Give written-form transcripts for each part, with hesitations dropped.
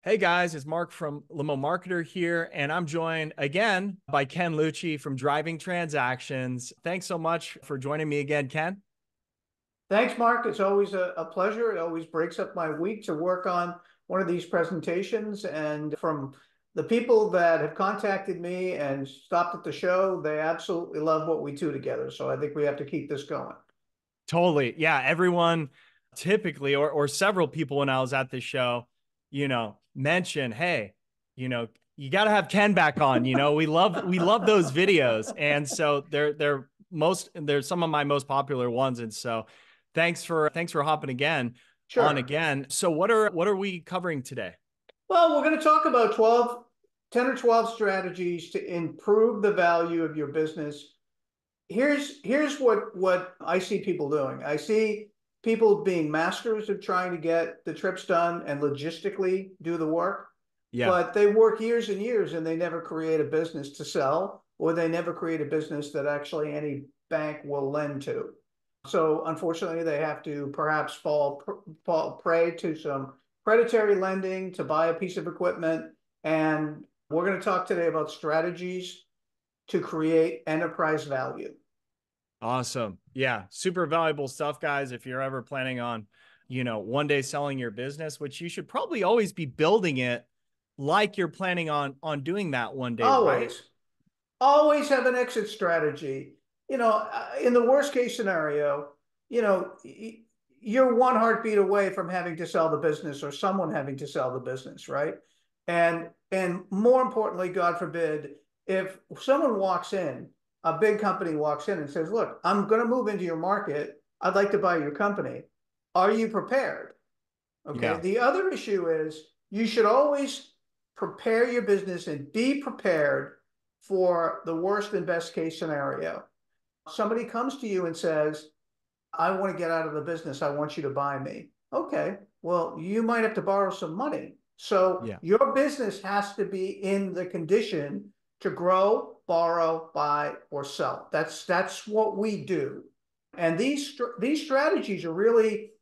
Hey guys, it's Mark from Limo Marketer here, and I'm joined again by Ken Lucci from Driving Transactions. Thanks so much for joining me again, Ken. Thanks, Mark. It's always a pleasure. It always breaks up my week to work on one of these presentations. And from the people that have contacted me and stopped at the show, they absolutely love what we do together. So I think we have to keep this going. Totally. Yeah, everyone typically or several people when I was at the show, mention, hey, you got to have Ken back on. We love those videos. And so they're some of my most popular ones. And so thanks for hopping again on Sure. again. So what are we covering today? Well, we're going to talk about 10 or 12 strategies to improve the value of your business. Here's what I see people doing. I see people being masters of trying to get the trips done and logistically do the work, Yeah. but they work years and years and they never create a business to sell, or they never create a business that actually any bank will lend to. So unfortunately, they have to perhaps fall prey to some predatory lending to buy a piece of equipment. And we're going to talk today about strategies to create enterprise value. Awesome. Yeah. Super valuable stuff, guys. If you're ever planning on, one day selling your business, which you should probably always be building it like you're planning on doing that one day, right? Always, always have an exit strategy. In the worst case scenario, you know, you're one heartbeat away from having to sell the business or someone having to sell the business, right? And more importantly, God forbid, if someone walks in, a big company walks in and says, "Look, I'm going to move into your market. I'd like to buy your company. Are you prepared?" Okay. Yeah. The other issue is you should always prepare your business and be prepared for the worst and best case scenario. Somebody comes to you and says, "I want to get out of the business. I want you to buy me." Okay. Well, you might have to borrow some money. So Yeah. your business has to be in the condition to grow, borrow, buy, or sell. That's what we do. And these strategies are really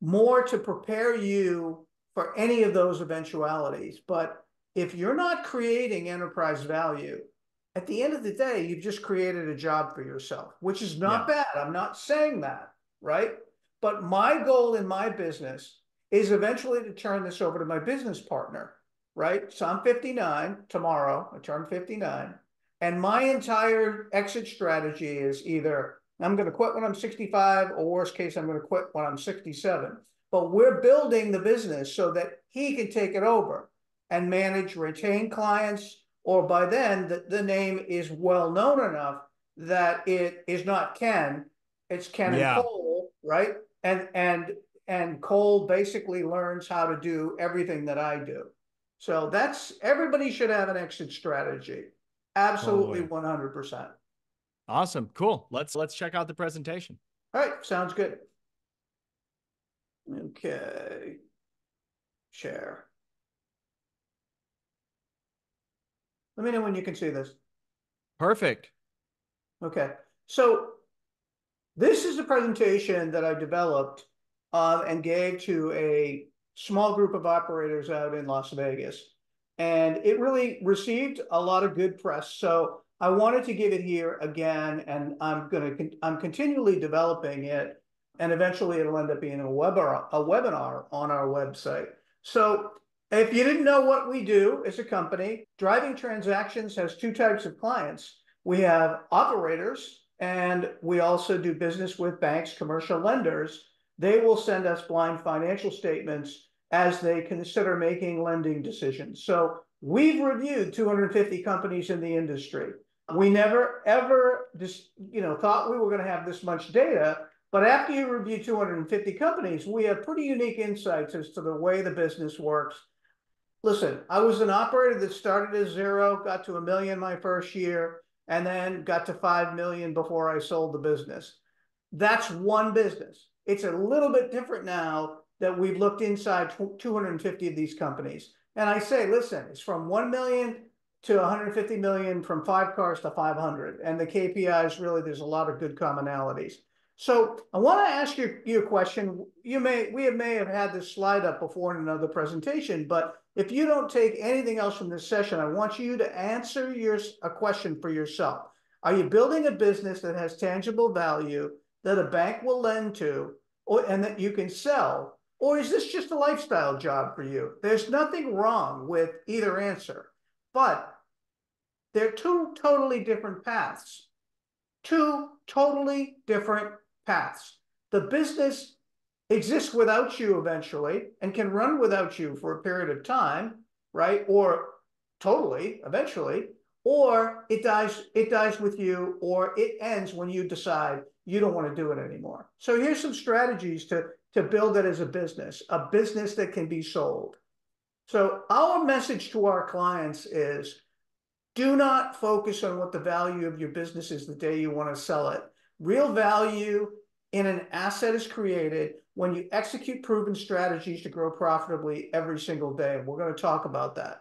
more to prepare you for any of those eventualities. But if you're not creating enterprise value, at the end of the day, you've just created a job for yourself, which is not Yeah. bad. I'm not saying that, right? But my goal in my business is eventually to turn this over to my business partner, right? So I'm 59 tomorrow. I turn 59. And my entire exit strategy is either I'm going to quit when I'm 65, or worst case, I'm going to quit when I'm 67. But we're building the business so that he can take it over and manage, retain clients, or by then the name is well known enough that it is not Ken, it's Ken and Yeah. Cole, right? And Cole basically learns how to do everything that I do. So that's everybody should have an exit strategy. Absolutely Totally. 100%. Awesome. Cool. Let's check out the presentation. All right, sounds good. Okay, share. Let me know when you can see this. Perfect. Okay, so this is a presentation that I developed and gave to a small group of operators out in Las Vegas. And it really received a lot of good press. So I wanted to give it here again, and I'm continually developing it, and eventually it'll end up being a webinar on our website. So if you didn't know what we do as a company, Driving Transactions has two types of clients. We have operators, and we also do business with banks, commercial lenders. They will send us blind financial statements as they consider making lending decisions. So we've reviewed 250 companies in the industry. We never ever just thought we were going to have this much data, but after you review 250 companies, we have pretty unique insights as to the way the business works. Listen, I was an operator that started at zero, got to 1 million my first year, and then got to 5 million before I sold the business. That's one business. It's a little bit different now that we've looked inside 250 of these companies. And I say, listen, it's from 1 million to 150 million, from 5 cars to 500. And the KPIs, really, there's a lot of good commonalities. So I want to ask you a question. We may have had this slide up before in another presentation, but if you don't take anything else from this session, I want you to answer a question for yourself. Are you building a business that has tangible value that a bank will lend to, and that you can sell? Or is this just a lifestyle job for you? There's nothing wrong with either answer, but they're two totally different paths. Two totally different paths. The business exists without you eventually and can run without you for a period of time, right? Or totally eventually, or it dies with you, or it ends when you decide you don't want to do it anymore. So here's some strategies to build it as a business that can be sold. So our message to our clients is, do not focus on what the value of your business is the day you want to sell it. Real value in an asset is created when you execute proven strategies to grow profitably every single day. We're going to talk about that.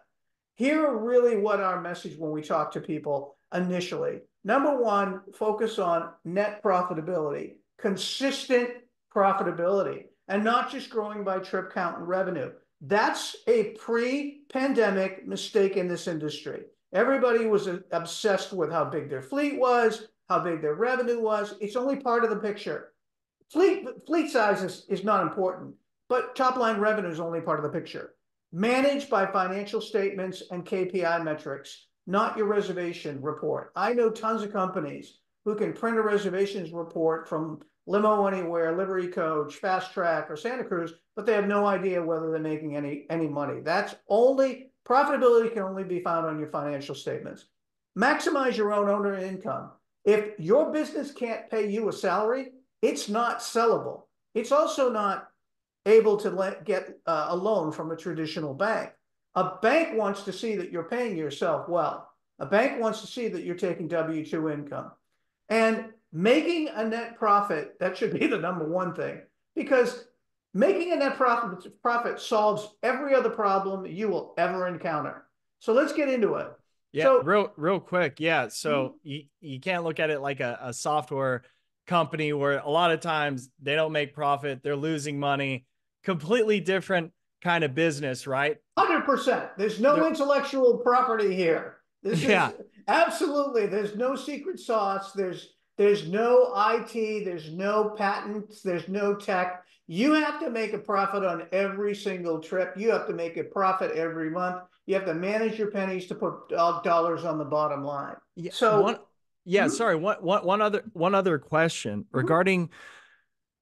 Here are really what our message when we talk to people initially. Number one, focus on net profitability, consistent profitability, and not just growing by trip count and revenue. That's a pre-pandemic mistake in this industry. Everybody was obsessed with how big their fleet was, how big their revenue was. It's only part of the picture. Fleet size is not important, but top line revenue is only part of the picture. Managed by financial statements and KPI metrics, not your reservation report. I know tons of companies who can print a reservations report from Limo Anywhere, Livery Coach, Fast Track, or Santa Cruz, but they have no idea whether they're making any money. Profitability can only be found on your financial statements. Maximize your own owner income. If your business can't pay you a salary, it's not sellable. It's also not able to get a loan from a traditional bank. A bank wants to see that you're paying yourself well. A bank wants to see that you're taking W-2 income. And making a net profit, that should be the number one thing, because making a net profit solves every other problem you will ever encounter. So let's get into it. Yeah, so, real quick. Yeah. So you can't look at it like a software company where a lot of times they don't make profit, they're losing money. Completely different kind of business, right? 100%. There's no intellectual property here. This yeah. is absolutely, there's no secret sauce. There's no IT, there's no patents, there's no tech. You have to make a profit on every single trip. You have to make a profit every month. You have to manage your pennies to put dollars on the bottom line. Yeah. So, Sorry. One other question mm-hmm.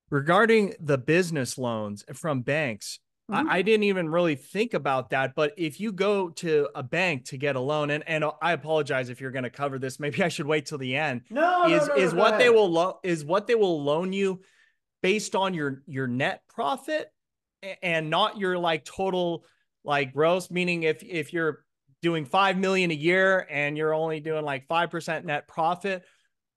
regarding the business loans from banks. Mm-hmm. I didn't even really think about that. But if you go to a bank to get a loan, and I apologize if you're going to cover this, maybe I should wait till the end. No, Is go what ahead. is what they will loan you based on your net profit and not your like total like gross, meaning if you're doing 5 million a year and you're only doing like 5% net profit,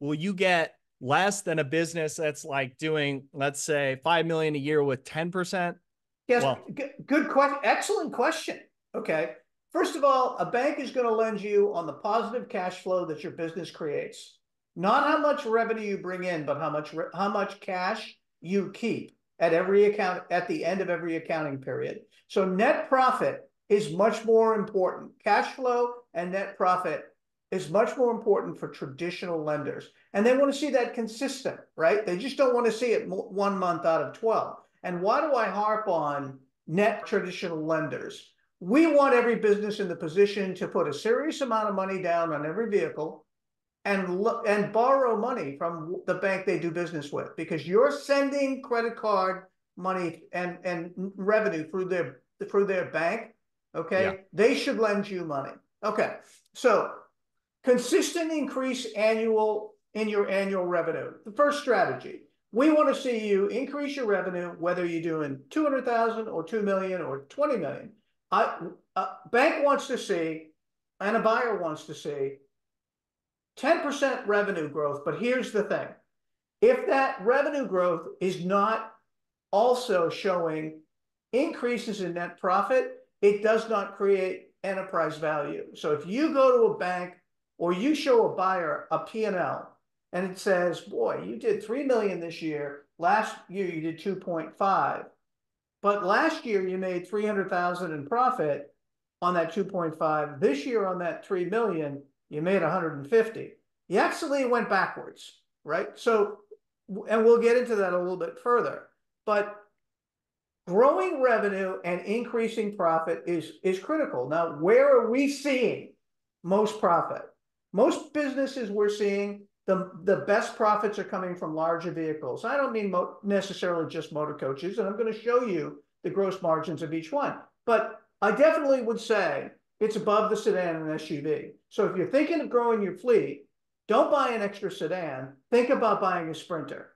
will you get less than a business that's like doing, let's say, 5 million a year with 10%? Yes, Well, good question. Excellent question. Okay. First of all, a bank is going to lend you on the positive cash flow that your business creates. Not how much revenue you bring in, but how much cash you keep at the end of every accounting period. So net profit is much more important. Cash flow and net profit is much more important for traditional lenders. And they want to see that consistent, right? They just don't want to see it 1 month out of 12. And why do I harp on net traditional lenders? We want every business in the position to put a serious amount of money down on every vehicle and borrow money from the bank they do business with, because you're sending credit card money and revenue through their bank. Okay. yeah. They should lend you money. Okay. So consistent increase in your annual revenue. The first strategy. We want to see you increase your revenue, whether you're doing 200,000 or 2 million or 20 million. A bank wants to see, and a buyer wants to see 10% revenue growth. But here's the thing. If that revenue growth is not also showing increases in net profit, it does not create enterprise value. So if you go to a bank or you show a buyer a P&L and it says, boy, you did 3 million this year. Last year you did 2.5. But last year you made 300,000 in profit on that 2.5. This year on that 3 million, you made 150. You actually went backwards, right? So, and we'll get into that a little bit further. But growing revenue and increasing profit is critical. Now, where are we seeing most profit? Most businesses we're seeing the best profits are coming from larger vehicles. I don't mean necessarily just motor coaches, and I'm going to show you the gross margins of each one. But I definitely would say it's above the sedan and SUV. So if you're thinking of growing your fleet, don't buy an extra sedan. Think about buying a Sprinter,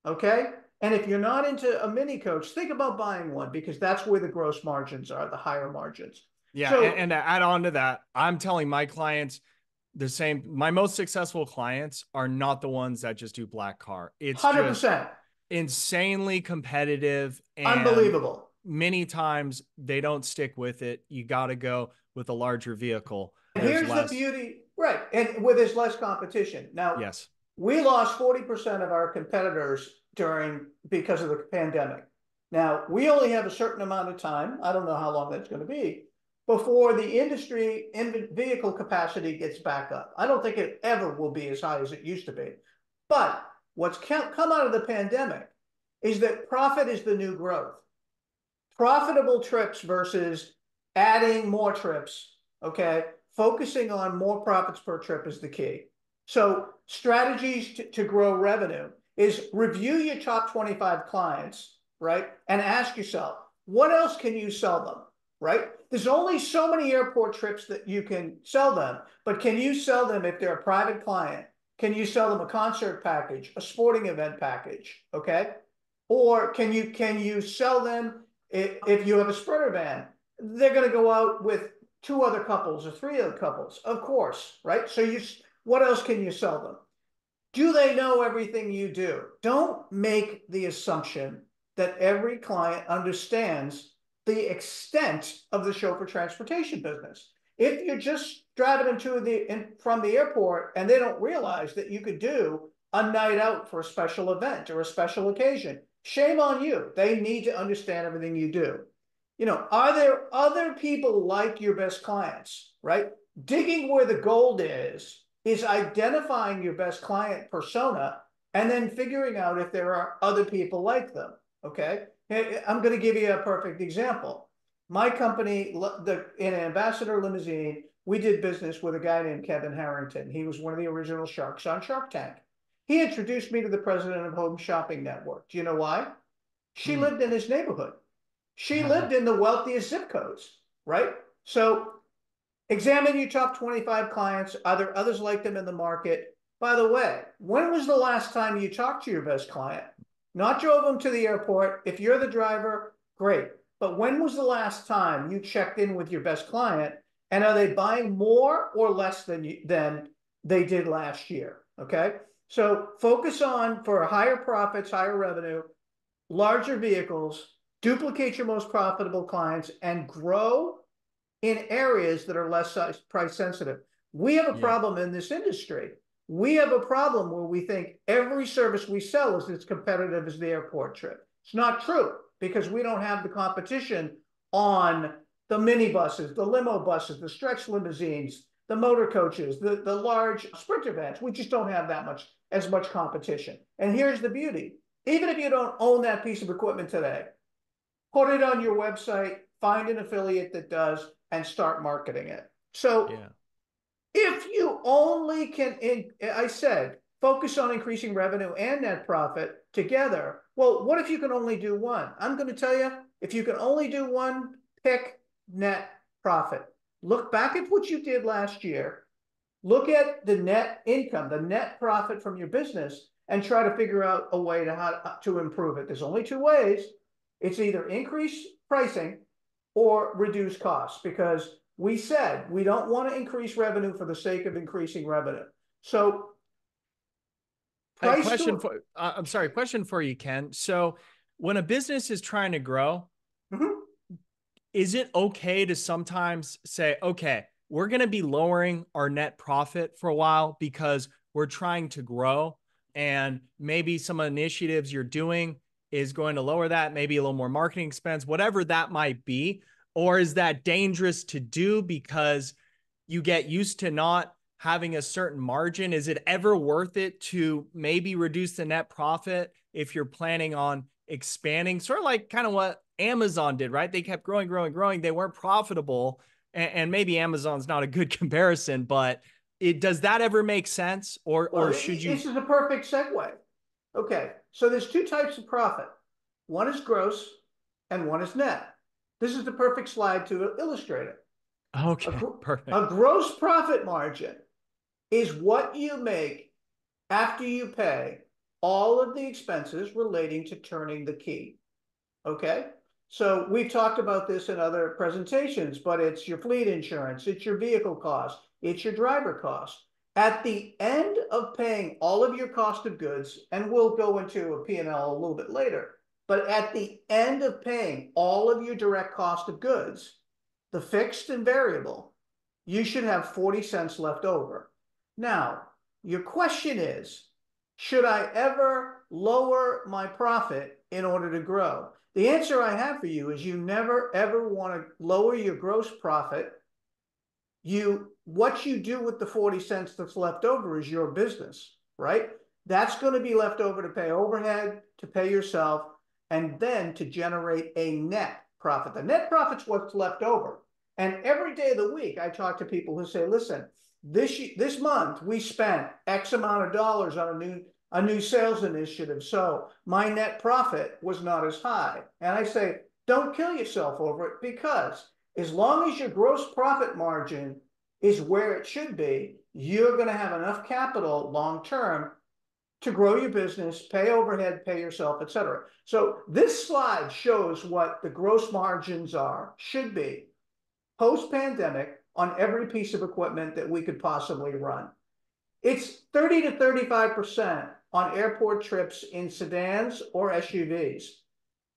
okay? And if you're not into a mini coach, think about buying one, because that's where the gross margins are, the higher margins. Yeah. So, And to add on to that, I'm telling my clients the same. My most successful clients are not the ones that just do black car. It's just 100%. insanely competitive, and Unbelievable. many times they don't stick with it. You got to go with a larger vehicle. And There's here's the less. beauty, right? And where there's less competition. Now, Yes. we lost 40% of our competitors because of the pandemic. Now, we only have a certain amount of time, I don't know how long that's going to be, before the industry vehicle capacity gets back up. I don't think it ever will be as high as it used to be. But what's come out of the pandemic is that profit is the new growth. Profitable trips versus adding more trips, okay? Focusing on more profits per trip is the key. So strategies to grow revenue is review your top 25 clients, right? And ask yourself, what else can you sell them, right? There's only so many airport trips that you can sell them, but can you sell them if they're a private client? Can you sell them a concert package, a sporting event package, okay? Or can you sell them if you have a Sprinter van? They're going to go out with 2 other couples or 3 other couples, of course, right? So what else can you sell them? Do they know everything you do? Don't make the assumption that every client understands the extent of the chauffeur transportation business. If you're just driving them from the airport and they don't realize that you could do a night out for a special event or a special occasion, shame on you. They need to understand everything you do. Are there other people like your best clients, right? Digging where the gold is identifying your best client persona and then figuring out if there are other people like them, okay? I'm going to give you a perfect example. My company, in Ambassador Limousine, we did business with a guy named Kevin Harrington. He was one of the original sharks on Shark Tank. He introduced me to the president of Home Shopping Network. Do you know why? She lived in his neighborhood. She lived in the wealthiest zip codes, right? So examine your top 25 clients. Are there others like them in the market? By the way, when was the last time you talked to your best client? Not drove them to the airport. If you're the driver, great. But when was the last time you checked in with your best client? And are they buying more or less than they did last year? Okay. So focus on, for higher profits, higher revenue, larger vehicles, duplicate your most profitable clients, and grow in areas that are less price sensitive. We have a problem in this industry. We have a problem where we think every service we sell is as competitive as the airport trip. It's not true, because we don't have the competition on the minibuses, the limo buses, the stretch limousines, the motor coaches, the large Sprinter vans. We just don't have as much competition. And here's the beauty. Even if you don't own that piece of equipment today, put it on your website, find an affiliate that does, and start marketing it. So if you only I said, focus on increasing revenue and net profit together. Well, what if you can only do one? I'm going to tell you, if you can only do one, pick net profit. Look back at what you did last year. Look at the net income, the net profit from your business, and try to figure out a way to improve it. There's only 2 ways. It's either increase pricing or reduce costs, because we said we don't want to increase revenue for the sake of increasing revenue. So question for you, Ken. So when a business is trying to grow, is it okay to sometimes say, okay, we're going to be lowering our net profit for a while because we're trying to grow, and maybe some initiatives you're doing is going to lower that, maybe a little more marketing expense, whatever that might be? Or is that dangerous to do because you get used to not having a certain margin? Is it ever worth it to maybe reduce the net profit if you're planning on expanding? Sort of like kind of what Amazon did, right? They kept growing, growing, growing. They weren't profitable. And maybe Amazon's not a good comparison, but does that ever make sense? Or should you? This is a perfect segue. Okay, so there's two types of profit. One is gross and one is net. This is the perfect slide to illustrate it. Okay, perfect. A gross profit margin is what you make after you pay all of the expenses relating to turning the key. Okay, so we've talked about this in other presentations, but it's your fleet insurance, it's your vehicle cost, it's your driver cost. At the end of paying all of your cost of goods, and we'll go into a P&L a little bit later, but at the end of paying all of your direct cost of goods, the fixed and variable, you should have 40 cents left over. Now, your question is, should I ever lower my profit in order to grow? The answer I have for you is you never ever want to lower your gross profit. What you do with the 40 cents that's left over is your business, right? That's going to be left over to pay overhead, to pay yourself, and then to generate a net profit. The net profit's what's left over. And every day of the week, I talk to people who say, listen, this month we spent X amount of dollars on a new sales initiative, so my net profit was not as high. And I say, don't kill yourself over it, because as long as your gross profit margin is where it should be, you're going to have enough capital long term to grow your business, pay overhead, pay yourself, etc. So this slide shows what the gross margins should be post-pandemic on every piece of equipment that we could possibly run. It's 30 to 35% on airport trips in sedans or SUVs.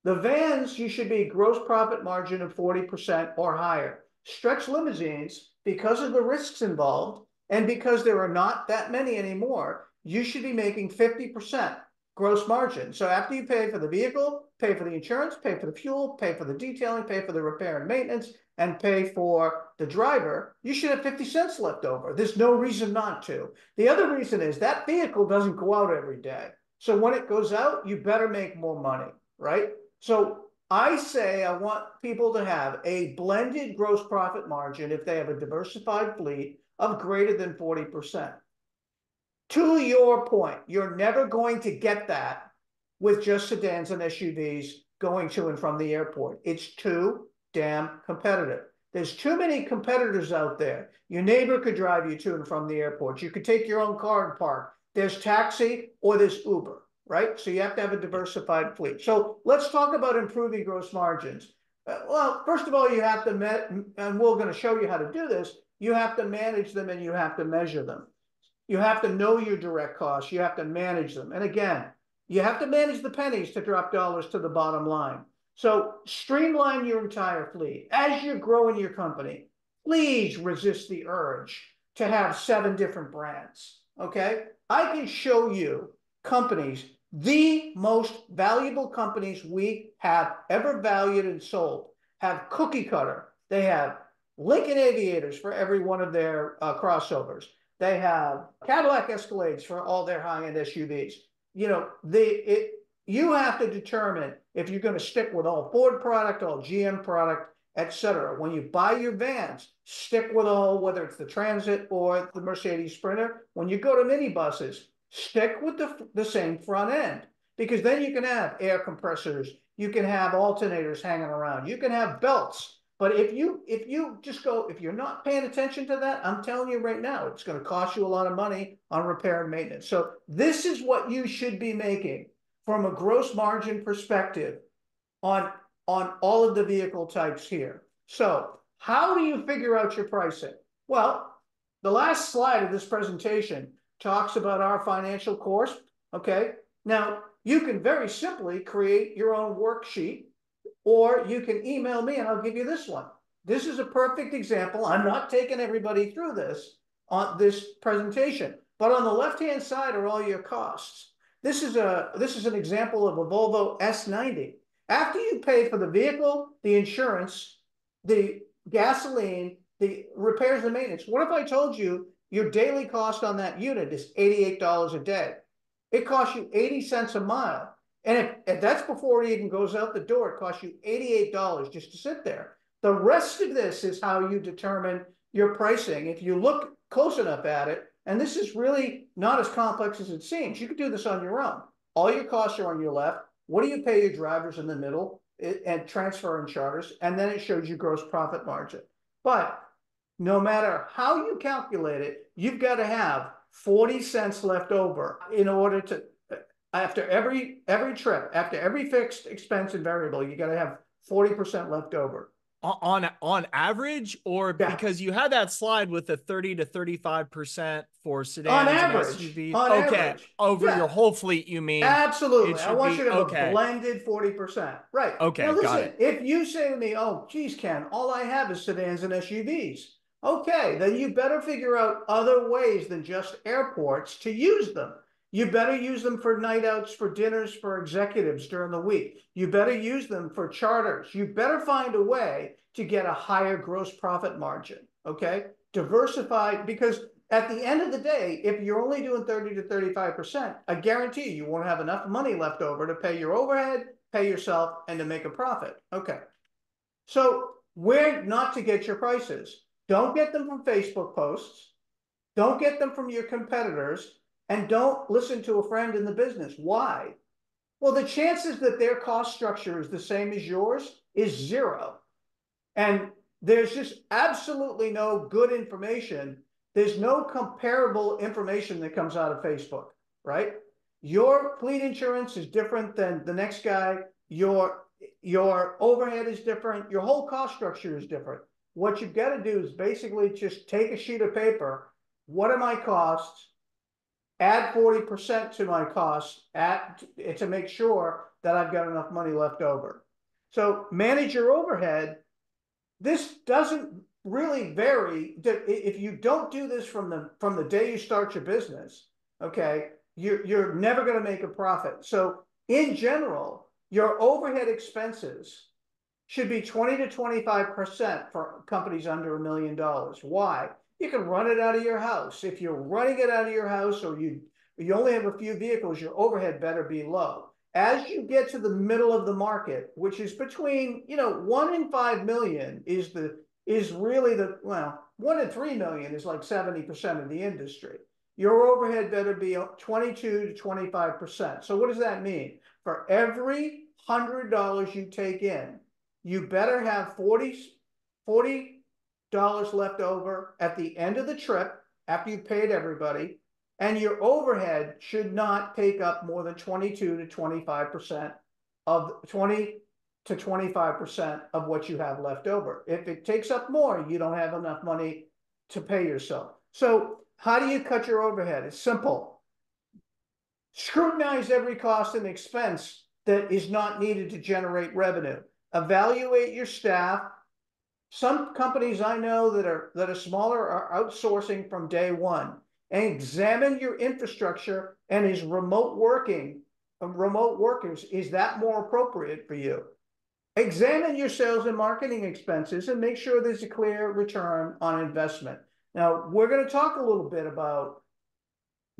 The vans, you should be gross profit margin of 40% or higher. Stretch limousines, because of the risks involved and because there are not that many anymore, you should be making 50% gross margin. So after you pay for the vehicle, pay for the insurance, pay for the fuel, pay for the detailing, pay for the repair and maintenance, and pay for the driver, you should have 50 cents left over. There's no reason not to. The other reason is that vehicle doesn't go out every day. So when it goes out, you better make more money, right? So I say I want people to have a blended gross profit margin if they have a diversified fleet of greater than 40%. To your point, you're never going to get that with just sedans and SUVs going to and from the airport. It's too damn competitive. There's too many competitors out there. Your neighbor could drive you to and from the airport. You could take your own car and park. There's taxi or there's Uber, right? So you have to have a diversified fleet. So let's talk about improving gross margins. Well, first of all, you have to, and we're going to show you how to do this, you have to manage them and you have to measure them. You have to know your direct costs. You have to manage them. And again, you have to manage the pennies to drop dollars to the bottom line. So streamline your entire fleet. As you're growing your company, please resist the urge to have 7 different brands, okay? I can show you companies, the most valuable companies we have ever valued and sold, have cookie cutter. They have Lincoln Aviators for every one of their crossovers. They have Cadillac Escalades for all their high-end SUVs. You know, you have to determine if you're going to stick with all Ford product, all GM product, etc. When you buy your vans, stick with all, whether it's the Transit or the Mercedes Sprinter. When you go to minibuses, stick with the same front end, because then you can have air compressors, you can have alternators hanging around, you can have belts. But if you just go, if you're not paying attention to that, I'm telling you right now, it's going to cost you a lot of money on repair and maintenance. So this is what you should be making from a gross margin perspective on all of the vehicle types here. So how do you figure out your pricing? Well, the last slide of this presentation talks about our financial course. Okay. Now you can very simply create your own worksheet, or you can email me and I'll give you this one. This is a perfect example. I'm not taking everybody through this on this presentation, But on the left-hand side are all your costs. This is an example of a Volvo S90. After you pay for the vehicle, the insurance, the gasoline, the repairs and maintenance, what if I told you your daily cost on that unit is $88 a day? It costs you 80 cents a mile. And if that's before it even goes out the door, it costs you $88 just to sit there. The rest of this is how you determine your pricing. If you look close enough at it, and this is really not as complex as it seems, you can do this on your own. All your costs are on your left. What do you pay your drivers in the middle and transfer and charters? And then it shows you gross profit margin. But no matter how you calculate it, you've got to have 40 cents left over in order to, after every trip, after every fixed expense and variable, you got to have 40% left over. On average, or Yeah. because you had that slide with the 30 to 35% for sedans On and average, SUVs. on Okay, average. over Yeah. your whole fleet, you mean? Absolutely. It I should want be you to have okay. a blended 40%. Right. Okay, Now got listen, it. if you say to me, oh, geez, Ken, all I have is sedans and SUVs. Okay, then you better figure out other ways than just airports to use them. You better use them for night outs, for dinners, for executives during the week. You better use them for charters. You better find a way to get a higher gross profit margin. Okay, diversify, because at the end of the day, if you're only doing 30 to 35%, I guarantee you won't have enough money left over to pay your overhead, pay yourself, and to make a profit. Okay, so where not to get your prices? Don't get them from Facebook posts. Don't get them from your competitors. And don't listen to a friend in the business. Why? Well, the chances that their cost structure is the same as yours is zero. And there's just absolutely no good information. There's no comparable information that comes out of Facebook, right? Your fleet insurance is different than the next guy. Your overhead is different. Your whole cost structure is different. What you've got to do is basically just take a sheet of paper. What are my costs? Add 40% to my costs to make sure that I've got enough money left over. So manage your overhead. This doesn't really vary. If you don't do this from the day you start your business, okay, you're never going to make a profit. So in general, your overhead expenses should be 20 to 25% for companies under $1 million. Why? You can run it out of your house. If you're running it out of your house, or you only have a few vehicles, your overhead better be low. As you get to the middle of the market, which is between, 1 in 5 million is really the, well, 1 in 3 million is like 70% of the industry. Your overhead better be 22 to 25%. So what does that mean? For every $100 you take in, you better have $40 left over at the end of the trip after you've paid everybody, and your overhead should not take up more than 22 to 25% of 20 to 25% of what you have left over. If it takes up more, you don't have enough money to pay yourself. So how do you cut your overhead? It's simple. Scrutinize every cost and expense that is not needed to generate revenue. Evaluate your staff. Some companies I know that are smaller are outsourcing from day one. And examine your infrastructure, and is remote workers, is that more appropriate for you? Examine your sales and marketing expenses and make sure there's a clear return on investment. Now, we're going to talk a little bit about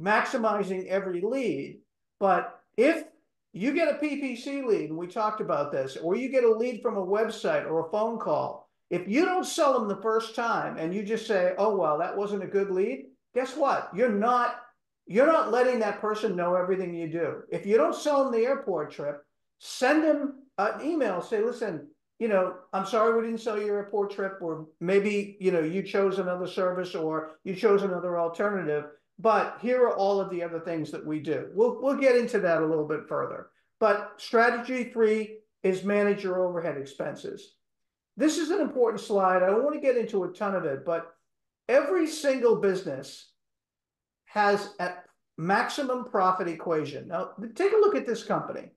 maximizing every lead, but if you get a PPC lead, and we talked about this, or you get a lead from a website or a phone call, if you don't sell them the first time and you just say, oh, well, that wasn't a good lead, guess what? You're not letting that person know everything you do. If you don't sell them the airport trip, send them an email, say, listen, I'm sorry we didn't sell your airport trip, or maybe, you chose another service, or you chose another alternative, but here are all of the other things that we do. We'll get into that a little bit further. But strategy 3 is manage your overhead expenses. This is an important slide. I don't want to get into a ton of it, but every single business has a maximum profit equation. Now, take a look at this company.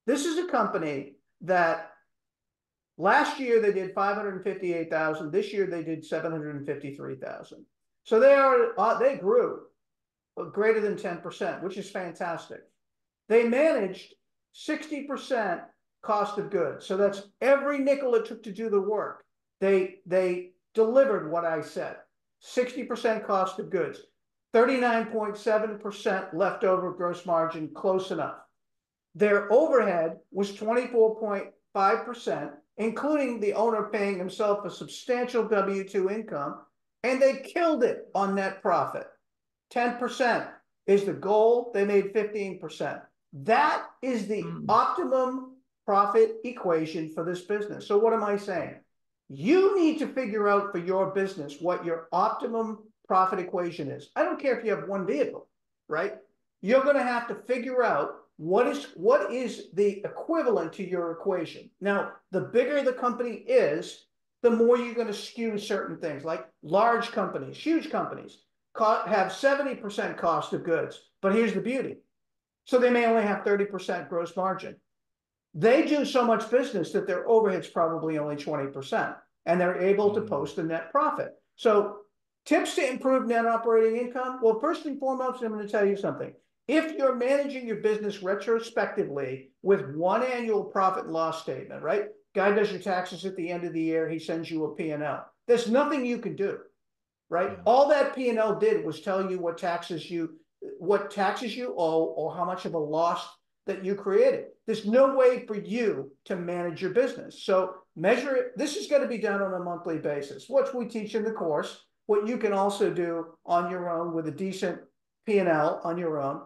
This is a company that last year they did 558,000. This year they did 753,000. So they grew. greater than 10%, which is fantastic. They managed 60% cost of goods. So that's every nickel it took to do the work. They delivered what I said. 60% cost of goods, 39.7% leftover gross margin, close enough. Their overhead was 24.5%, including the owner paying himself a substantial W-2 income, and they killed it on net profit. 10% is the goal. They made 15%. That is the optimum profit equation for this business. So what am I saying? You need to figure out for your business what your optimum profit equation is. I don't care if you have one vehicle, right? You're going to have to figure out what is the equivalent to your equation. Now, the bigger the company is, the more you're going to skew certain things, like large companies, huge companies have 70% cost of goods. But here's the beauty. So they may only have 30% gross margin. They do so much business that their overhead's probably only 20%, and they're able to post a net profit. So tips to improve net operating income. Well, first and foremost, I'm going to tell you something. If you're managing your business retrospectively with one annual profit and loss statement, right? Guy does your taxes at the end of the year. He sends you a P&L. There's nothing you can do, right? Yeah. All that P&L did was tell you what taxes you owe or how much of a loss that you created. There's no way for you to manage your business. So measure it. This is going to be done on a monthly basis, which we teach in the course, what you can also do on your own with a decent P&L on your own.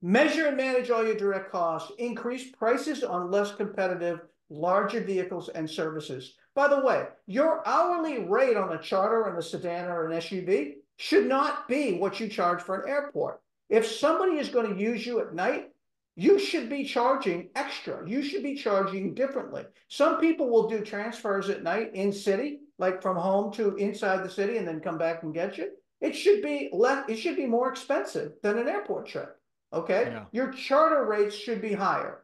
Measure and manage all your direct costs. Increase prices on less competitive, larger vehicles and services. By the way, your hourly rate on a charter and a sedan or an SUV should not be what you charge for an airport. If somebody is going to use you at night, you should be charging extra. You should be charging differently. Some people will do transfers at night in city, like from home to inside the city and then come back and get you. It should be more expensive than an airport trip. Okay? Yeah. Your charter rates should be higher.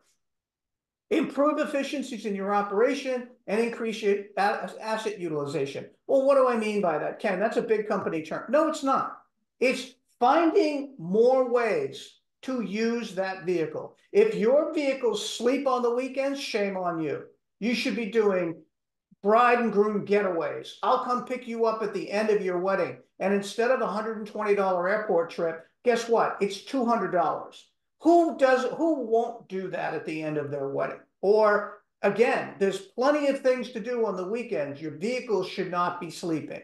Improve efficiencies in your operation and increase your asset utilization. Well, what do I mean by that, Ken? That's a big company term. No, it's not. It's finding more ways to use that vehicle. If your vehicles sleep on the weekends, shame on you. You should be doing bride and groom getaways. I'll come pick you up at the end of your wedding. And instead of a $120 airport trip, guess what? It's $200. Who won't do that at the end of their wedding? Or again, there's plenty of things to do on the weekends. Your vehicles should not be sleeping.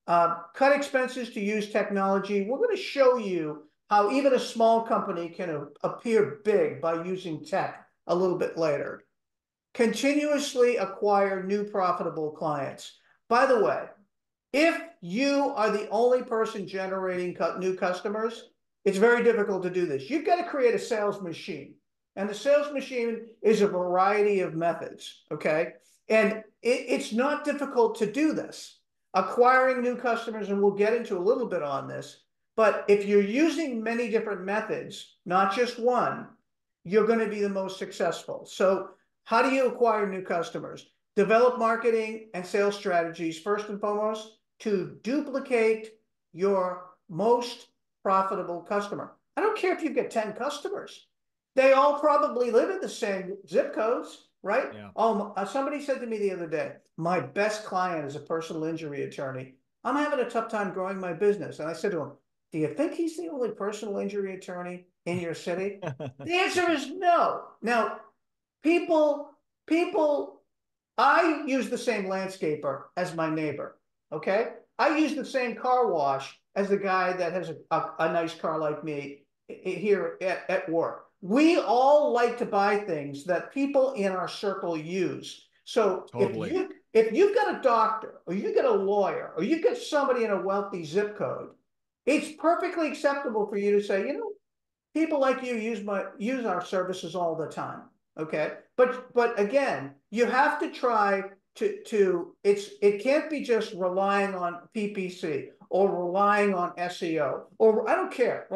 Cut expenses to use technology. We're going to show you how even a small company can appear big by using tech a little bit later. Continuously acquire new profitable clients. By the way, if you are the only person generating new customers, it's very difficult to do this. You've got to create a sales machine. And the sales machine is a variety of methods, okay? And it's not difficult to do this. Acquiring new customers, and we'll get into a little bit on this, but if you're using many different methods, not just one, you're going to be the most successful. So how do you acquire new customers? Develop marketing and sales strategies, first and foremost, to duplicate your most profitable customer. I don't care if you get 10 customers. They all probably live in the same zip codes, right? Yeah. Somebody said to me the other day, my best client is a personal injury attorney. I'm having a tough time growing my business. And I said to him, do you think he's the only personal injury attorney in your city? The answer is no. Now, I use the same landscaper as my neighbor, okay? I use the same car wash as the guy that has a nice car like me here at work. We all like to buy things that people in our circle use. So totally. If you've got a doctor or you get a lawyer or you get somebody in a wealthy zip code, it's perfectly acceptable for you to say, you know, people like you use our services all the time. Okay. But again, you have to try it can't be just relying on PPC or relying on SEO or I don't care,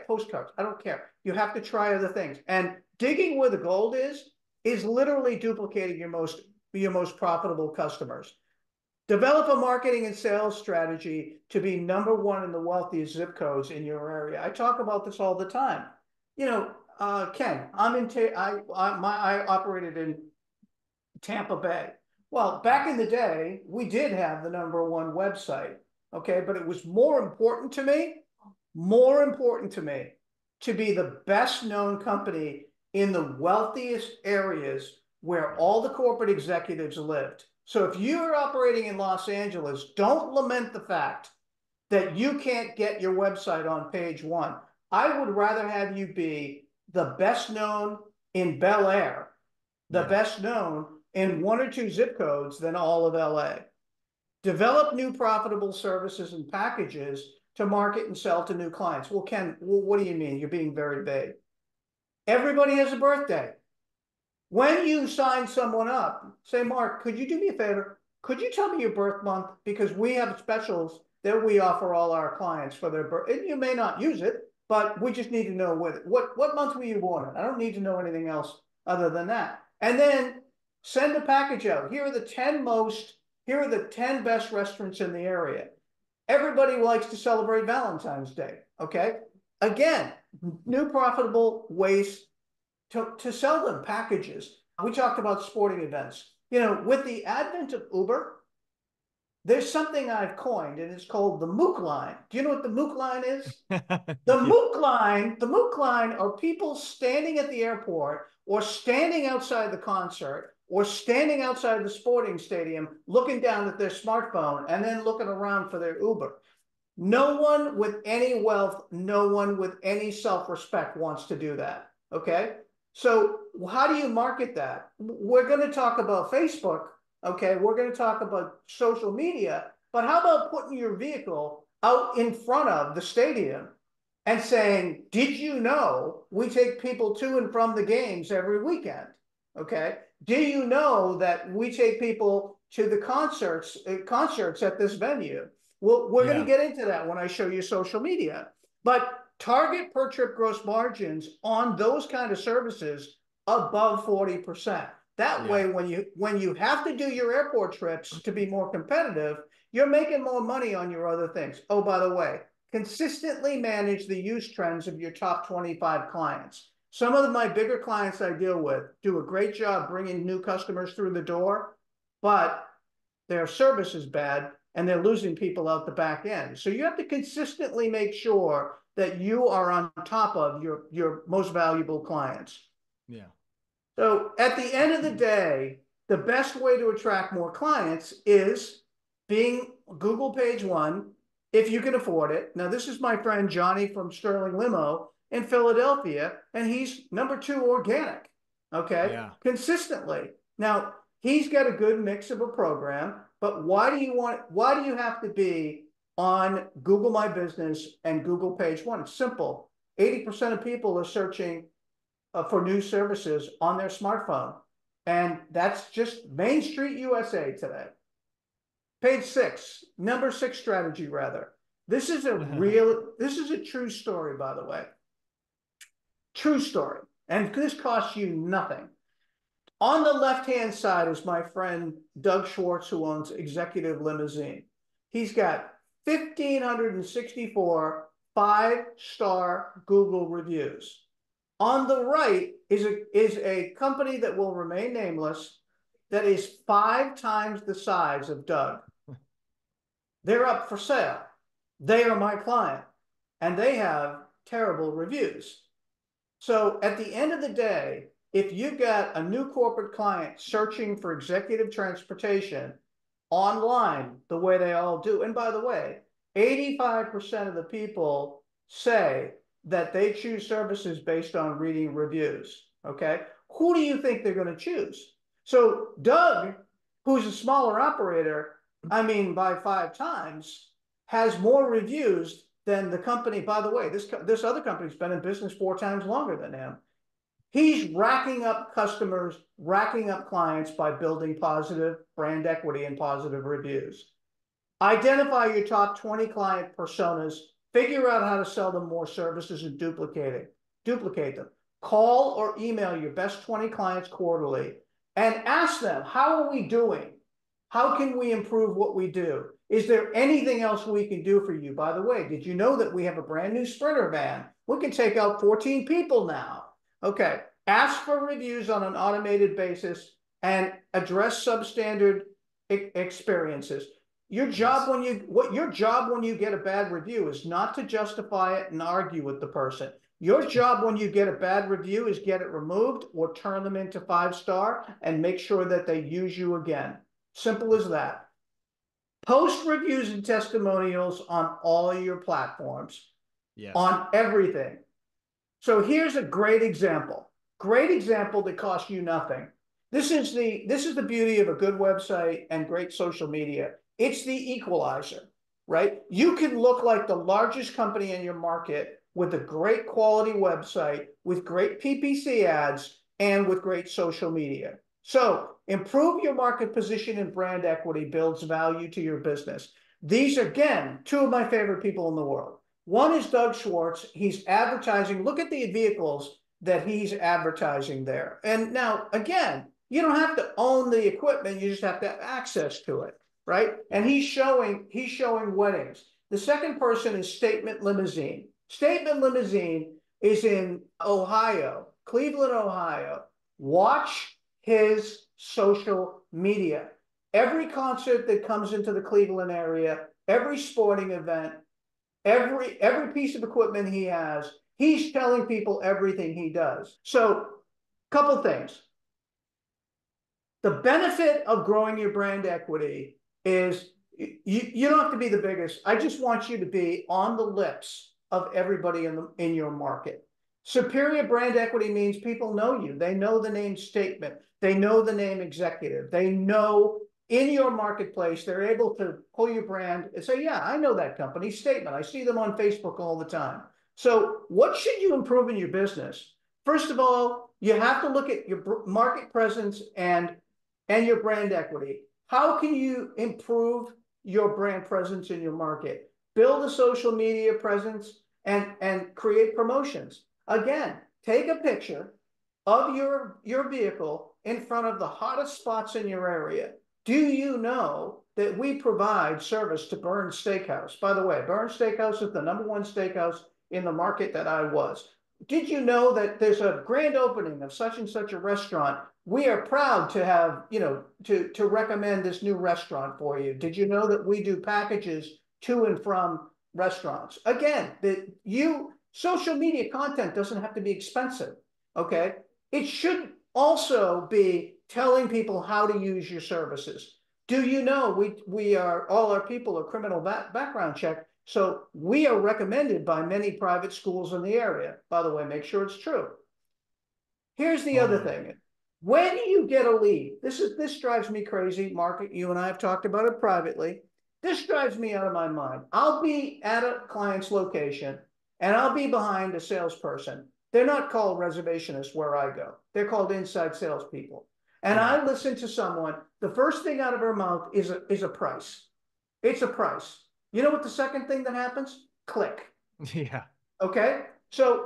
postcards. I don't care. You have to try other things. And digging where the gold is literally duplicating your most profitable customers. Develop a marketing and sales strategy to be number one in the wealthiest zip codes in your area. I talk about this all the time. You know, Ken, I operated in Tampa Bay. Well, back in the day, we did have the number one website, okay? But it was more important to me to be the best known company in the wealthiest areas where all the corporate executives lived. So if you're operating in Los Angeles, don't lament the fact that you can't get your website on page one. I would rather have you be the best known in Bel Air, the best known in one or two zip codes than all of LA. Develop new profitable services and packages to market and sell to new clients. Well, Ken, what do you mean? You're being very vague. Everybody has a birthday. When you sign someone up, say, Mark, could you do me a favor? Could you tell me your birth month? Because we have specials that we offer all our clients for their birth. And you may not use it, but we just need to know what month were you born in? I don't need to know anything else other than that. And then send a package out. Here are the 10 best restaurants in the area. Everybody likes to celebrate Valentine's Day, okay? Again, new profitable ways to sell them packages. We talked about sporting events. You know, with the advent of Uber, there's something I've coined, and it's called the Mook line. Do you know what the Mook line is? The Mook line are people standing at the airport or standing outside the concert or standing outside the sporting stadium looking down at their smartphone and then looking around for their Uber. No one with any wealth, no one with any self-respect wants to do that, okay? So how do you market that? We're going to talk about Facebook, okay? We're going to talk about social media, but how about putting your vehicle out in front of the stadium and saying, did you know we take people to and from the games every weekend, okay? Do you know that we take people to the concerts at this venue? Well, we're going to get into that when I show you social media. But target per trip gross margins on those kind of services above 40%. That way, when you have to do your airport trips to be more competitive, you're making more money on your other things. Oh, by the way, consistently manage the use trends of your top 25 clients. Some of my bigger clients I deal with do a great job bringing new customers through the door, but their service is bad and they're losing people out the back end. So you have to consistently make sure that you are on top of your most valuable clients. Yeah. So at the end of the day, the best way to attract more clients is being Google page one, if you can afford it. Now, this is my friend Johnny from Sterling Limo in Philadelphia, and he's number 2 organic, okay? Consistently. Now, he's got a good mix of a program, but why do you have to be on Google My Business and Google page one? It's simple. 80% of people are searching for new services on their smartphone. And that's just Main Street USA today. Page 6, number 6 strategy rather. This is a true story, by the way. True story. And this costs you nothing. On the left-hand side is my friend Doug Schwartz, who owns Executive Limousine. He's got 1,564 5-star Google reviews. On the right is a company that will remain nameless that is 5 times the size of Doug. They're up for sale. They are my client, and they have terrible reviews. So at the end of the day, if you've got a new corporate client searching for executive transportation online, the way they all do, and by the way, 85% of the people say that they choose services based on reading reviews, okay? Who do you think they're going to choose? So Doug, who's a smaller operator, I mean, by 5 times, has more reviews than the company. By the way, this other company's been in business 4 times longer than him. He's racking up customers, racking up clients by building positive brand equity and positive reviews. Identify your top 20 client personas, figure out how to sell them more services and duplicate them. Call or email your best 20 clients quarterly and ask them, how are we doing? How can we improve what we do? Is there anything else we can do for you? By the way, did you know that we have a brand new Sprinter van? We can take out 14 people now. Okay. Ask for reviews on an automated basis and address substandard experiences. Your job when you get a bad review is not to justify it and argue with the person. Your job when you get a bad review is get it removed or turn them into 5-star and make sure that they use you again. Simple as that. Post reviews and testimonials on all your platforms, Yes. on everything. So here's a great example. Great example that costs you nothing. This is the beauty of a good website and great social media. It's the equalizer, right? You can look like the largest company in your market with a great quality website, with great PPC ads, and with great social media. So improve your market position and brand equity builds value to your business. These, again, two of my favorite people in the world. One is Doug Schwartz. He's advertising. Look at the vehicles that he's advertising there. And now, again, you don't have to own the equipment. You just have to have access to it, right? And he's showing weddings. The second person is Statement Limousine. Statement Limousine is in Ohio, Cleveland, Ohio. Watch his social media. Every concert that comes into the Cleveland area, every sporting event, every piece of equipment he has, he's telling people everything he does. So, couple things. The benefit of growing your brand equity is you don't have to be the biggest. I just want you to be on the lips of everybody in your market. Superior brand equity means people know you. They know the name Statement. They know the name Executive. They know in your marketplace, they're able to pull your brand and say, yeah, I know that company, Statement. I see them on Facebook all the time. So what should you improve in your business? First of all, you have to look at your market presence and your brand equity. How can you improve your brand presence in your market? Build a social media presence and create promotions. Again, take a picture of your vehicle in front of the hottest spots in your area. Do you know that we provide service to Burns Steakhouse? By the way, Burns Steakhouse is the #1 steakhouse in the market that I was. Did you know that there's a grand opening of such and such a restaurant? We are proud to have, to recommend this new restaurant for you. Did you know that we do packages to and from restaurants? Again, social media content doesn't have to be expensive, okay? It should also be telling people how to use your services. Do you know all our people are criminal background checked, so we are recommended by many private schools in the area. By the way, make sure it's true. Here's the other thing. When you get a lead, this drives me crazy, Mark. You and I have talked about it privately. This drives me out of my mind. I'll be at a client's location and I'll be behind a salesperson. They're not called reservationists where I go. They're called inside salespeople. And I listen to someone, the first thing out of her mouth is a price. It's a price. You know what the second thing that happens? Click. Yeah. Okay? So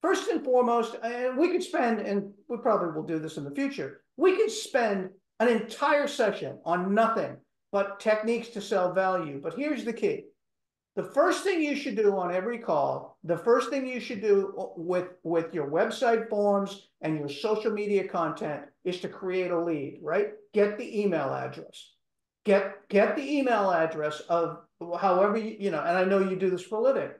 first and foremost, and we could spend, and we probably will do this in the future, we could spend an entire session on nothing but techniques to sell value. But here's the key. The first thing you should do on every call, the first thing you should do with your website forms and your social media content is to create a lead, right? Get the email address. Get the email address of however, and I know you do this for a living.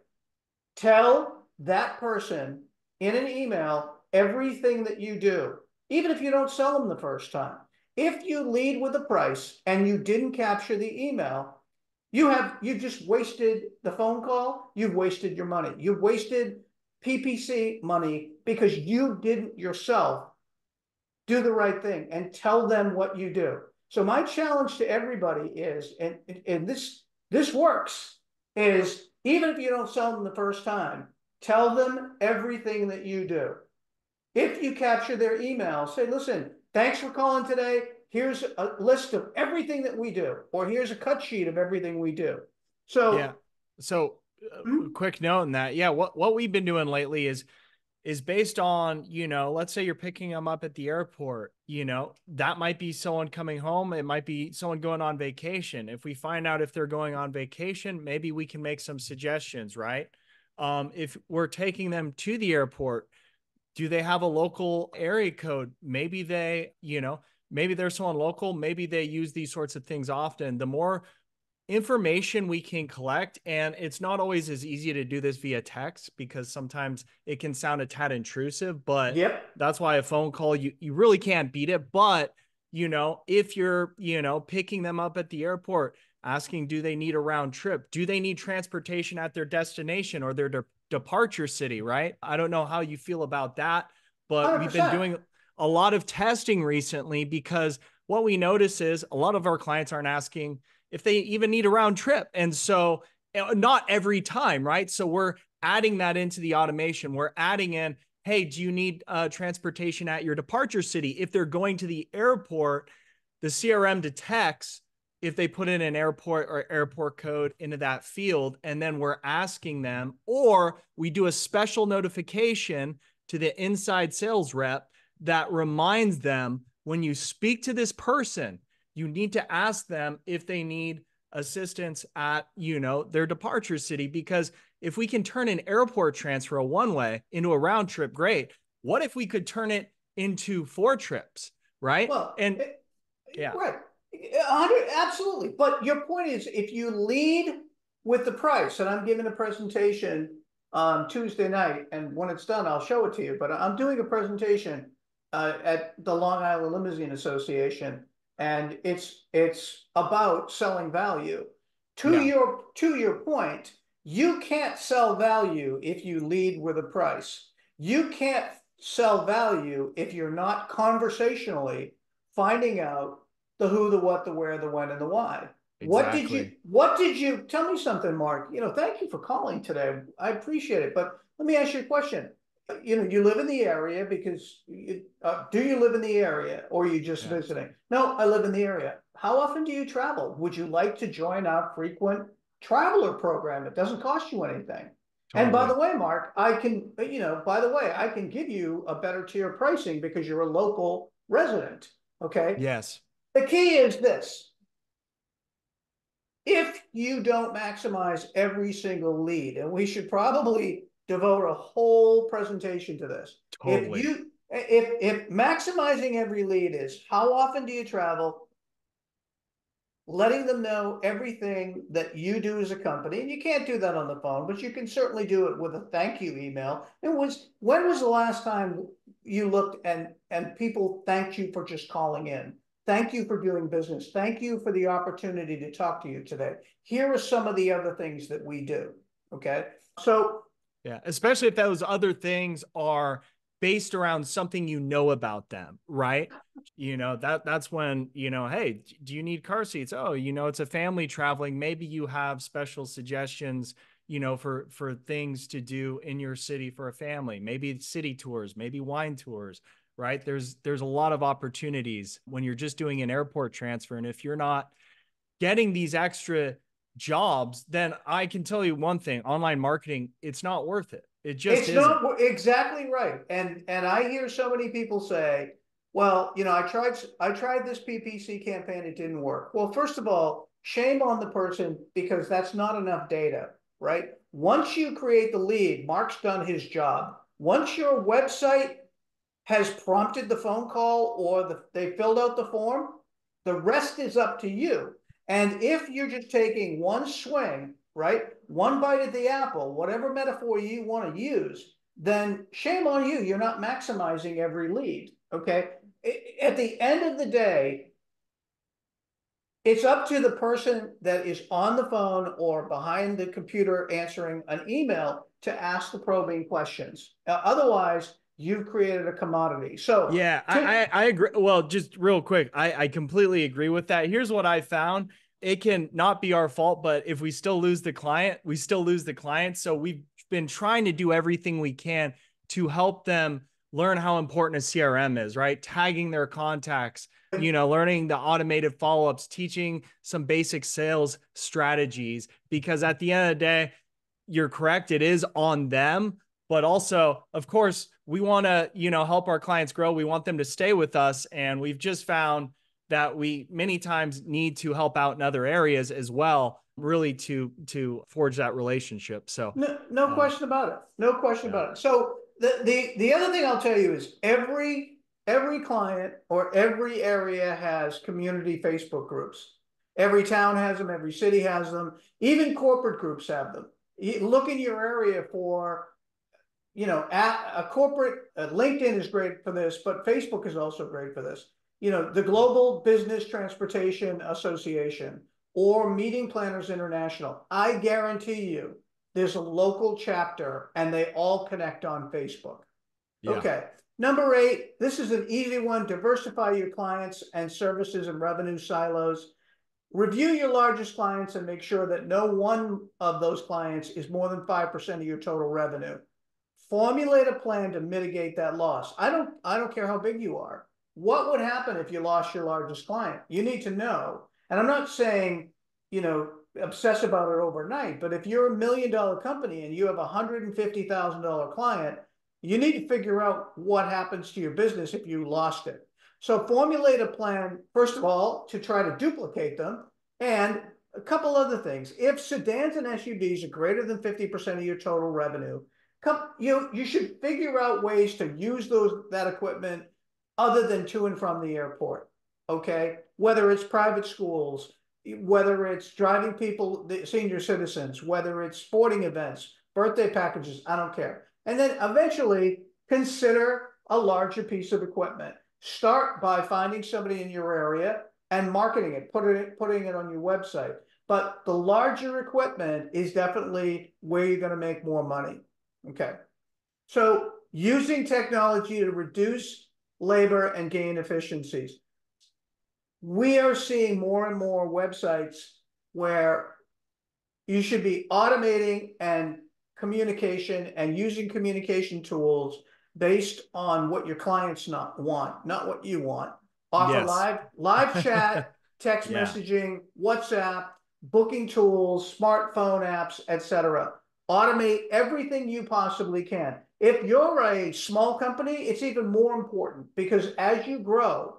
Tell that person in an email everything that you do, even if you don't sell them the first time. If you lead with a price and you didn't capture the email, you just wasted the phone call. You've wasted your money. You've wasted PPC money because you didn't yourself do the right thing and tell them what you do. So my challenge to everybody is, and this works, is even if you don't sell them the first time, tell them everything that you do. If you capture their email, say, listen, thanks for calling today. Here's a list of everything that we do, or here's a cut sheet of everything we do. So, yeah. So quick note on that. Yeah. What we've been doing lately is is based on, let's say you're picking them up at the airport, that might be someone coming home. It might be someone going on vacation. If we find out if they're going on vacation, maybe we can make some suggestions, right? If we're taking them to the airport, do they have a local area code? Maybe maybe there's someone local. Maybe they use these sorts of things often. The more information we can collect, and it's not always as easy to do this via text because sometimes it can sound a tad intrusive, but Yep. that's why a phone call, you really can't beat it. But if you're picking them up at the airport, asking, do they need a round trip, do they need transportation at their destination or their departure city, right? I don't know how you feel about that, but we've been 100%. doing a lot of testing recently, because what we notice is a lot of our clients aren't asking if they even need a round trip. And so not every time, right? So we're adding that into the automation. We're adding in, hey, do you need transportation at your departure city? If they're going to the airport, the CRM detects if they put in an airport or airport code into that field, and then we're asking them, or we do a special notification to the inside sales rep that reminds them, when you speak to this person, you need to ask them if they need assistance at, their departure city. Because if we can turn an airport transfer, a one-way, into a round trip, great. What if we could turn it into 4 trips, right? Well, And yeah, right. 100, absolutely. But your point is, if you lead with the price, and I'm giving a presentation Tuesday night, and when it's done, I'll show it to you. But I'm doing a presentation at the Long Island Limousine Association, and it's about selling value. To yeah, your point, you can't sell value if you lead with a price. You can't sell value if you're not conversationally finding out the who, the what, the where, the when, and the why. exactly. What did you tell me something, Mark? Thank you for calling today. I appreciate it. But let me ask you a question. You live in the area because do you live in the area, or are you just Yeah, visiting? No, I live in the area. How often do you travel? Would you like to join our frequent traveler program? It doesn't cost you anything. And by totally. the way, Mark, I can give you a better tier pricing because you're a local resident. Okay. Yes. The key is this: if you don't maximize every single lead, and we should probably devote a whole presentation to this. Totally. If maximizing every lead is how often do you travel, letting them know everything that you do as a company, and you can't do that on the phone, but you can certainly do it with a thank you email. When was the last time you looked and people thanked you for just calling in? Thank you for doing business. Thank you for the opportunity to talk to you today. Here are some of the other things that we do. Okay. So Yeah, especially if those other things are based around something about them, right? That's when, hey, do you need car seats? Oh, it's a family traveling. Maybe you have special suggestions, for things to do in your city for a family. Maybe it's city tours, maybe wine tours, right? There's a lot of opportunities when you're just doing an airport transfer. And if you're not getting these extra jobs, then I can tell you one thing: online marketing, it's not worth it. It just it's isn't. not exactly right. And I hear so many people say, well, I tried this PPC campaign, it didn't work. Well, first of all, shame on the person, because that's not enough data, right? Once you create the lead, Mark's done his job. Once your website has prompted the phone call, or they filled out the form, the rest is up to you. And if you're just taking one swing, right, one bite at the apple, whatever metaphor you want to use, then shame on you. You're not maximizing every lead. Okay. At the end of the day, it's up to the person that is on the phone or behind the computer answering an email to ask the probing questions. Otherwise, you've created a commodity. So Yeah, to, I agree. Well, just real quick, I completely agree with that. Here's what I found. It can not be our fault, but if we still lose the client, we still lose the client. So we've been trying to do everything we can to help them learn how important a CRM is, right? Tagging their contacts, learning the automated follow-ups, teaching some basic sales strategies, because at the end of the day, you're correct. It is on them. But also, of course, we want to, help our clients grow. We want them to stay with us. And we've just found that we many times need to help out in other areas as well, really to forge that relationship. So no question about it. No question about it. So the other thing I'll tell you is every client or every area has community Facebook groups. Every town has them, every city has them, even corporate groups have them. You look in your area for, a corporate, LinkedIn is great for this, but Facebook is also great for this. The Global Business Transportation Association or Meeting Planners International, I guarantee you there's a local chapter and they all connect on Facebook. yeah. Okay. Number 8, this is an easy one. Diversify your clients and services and revenue silos. Review your largest clients and make sure that no one of those clients is more than 5% of your total revenue. Formulate a plan to mitigate that loss. I don't care how big you are. What would happen if you lost your largest client? You need to know. And I'm not saying, obsess about it overnight, but if you're $1 million company and you have a $150,000 client, you need to figure out what happens to your business if you lost it. So formulate a plan, first of all, to try to duplicate them. And a couple other things. If sedans and SUVs are greater than 50% of your total revenue, you should figure out ways to use that equipment other than to and from the airport. Okay, whether it's private schools, whether it's driving people, the senior citizens, whether it's sporting events, birthday packages, I don't care. And then eventually consider a larger piece of equipment. Start by finding somebody in your area and marketing it, putting it on your website. But the larger equipment is definitely where you're going to make more money. Okay. So using technology to reduce labor and gain efficiencies. We are seeing more and more websites where you should be automating and communication and using communication tools based on what your clients want, not what you want. Offer live chat, text messaging, WhatsApp, booking tools, smartphone apps, etc. Automate everything you possibly can. If you're a small company, it's even more important because as you grow,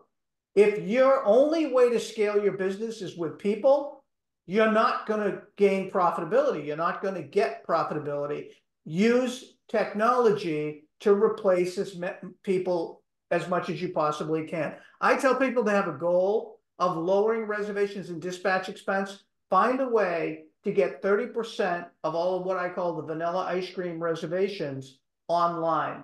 if your only way to scale your business is with people, you're not going to gain profitability. You're not going to get profitability. Use technology to replace people as much as you possibly can. I tell people to have a goal of lowering reservations and dispatch expense. Find a way to get 30% of all of what I call the vanilla ice cream reservations online.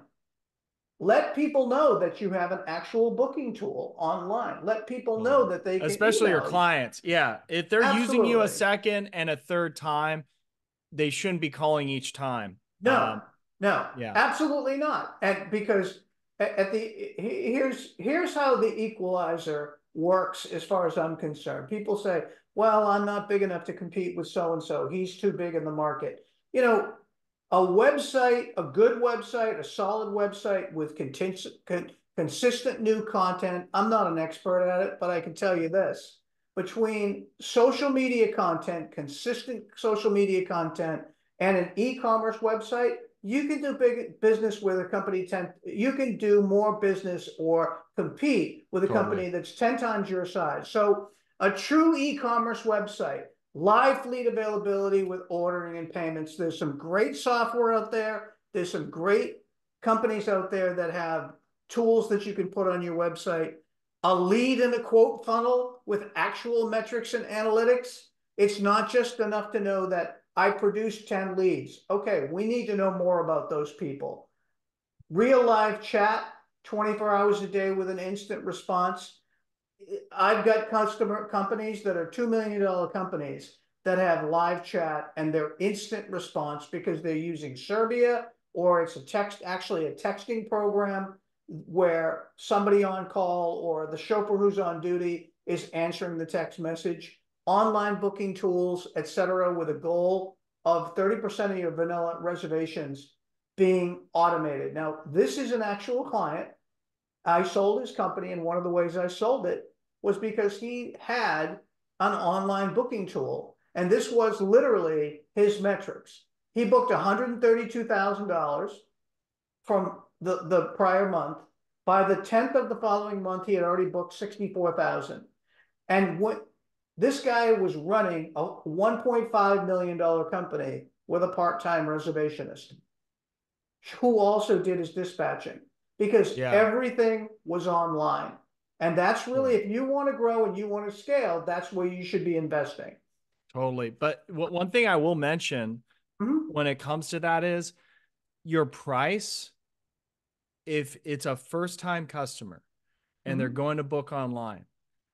Let people know that you have an actual booking tool online. Let people know that they can especially your email clients. Yeah. If they're using you a second and a third time, they shouldn't be calling each time. No, absolutely not. And because here's how the equalizer works as far as I'm concerned. People say, well, I'm not big enough to compete with so-and-so. He's too big in the market. A website, a good website, a solid website with consistent new content. I'm not an expert at it, but I can tell you this. Between social media content, consistent social media content, and an e-commerce website, you can do big business with a company you can do more business or compete with a company that's 10 times your size. So a true e-commerce website, live fleet availability with ordering and payments. There's some great software out there. There's some great companies out there that have tools that you can put on your website. A lead and a quote funnel with actual metrics and analytics. It's not just enough to know that I produced 10 leads. Okay, we need to know more about those people. Real live chat, 24 hours a day with an instant response. I've got companies that are $2 million companies that have live chat and they're instant response because they're using Serbia, or it's actually a texting program where somebody on call or the chauffeur who's on duty is answering the text message. Online booking tools, etc., with a goal of 30% of your vanilla reservations being automated. Now, this is an actual client. I sold his company, and one of the ways I sold it was because he had an online booking tool, and this was literally his metrics. He booked $132,000 from the prior month. By the 10th of the following month, he had already booked 64,000. And what this guy was running a $1.5 million company with a part-time reservationist who also did his dispatching because Yeah, everything was online. And that's really, sure. if you want to grow and you want to scale, that's where you should be investing. Totally. But one thing I will mention Mm-hmm. when it comes to that is your price. If it's a first time customer and they're Mm-hmm. going to book online,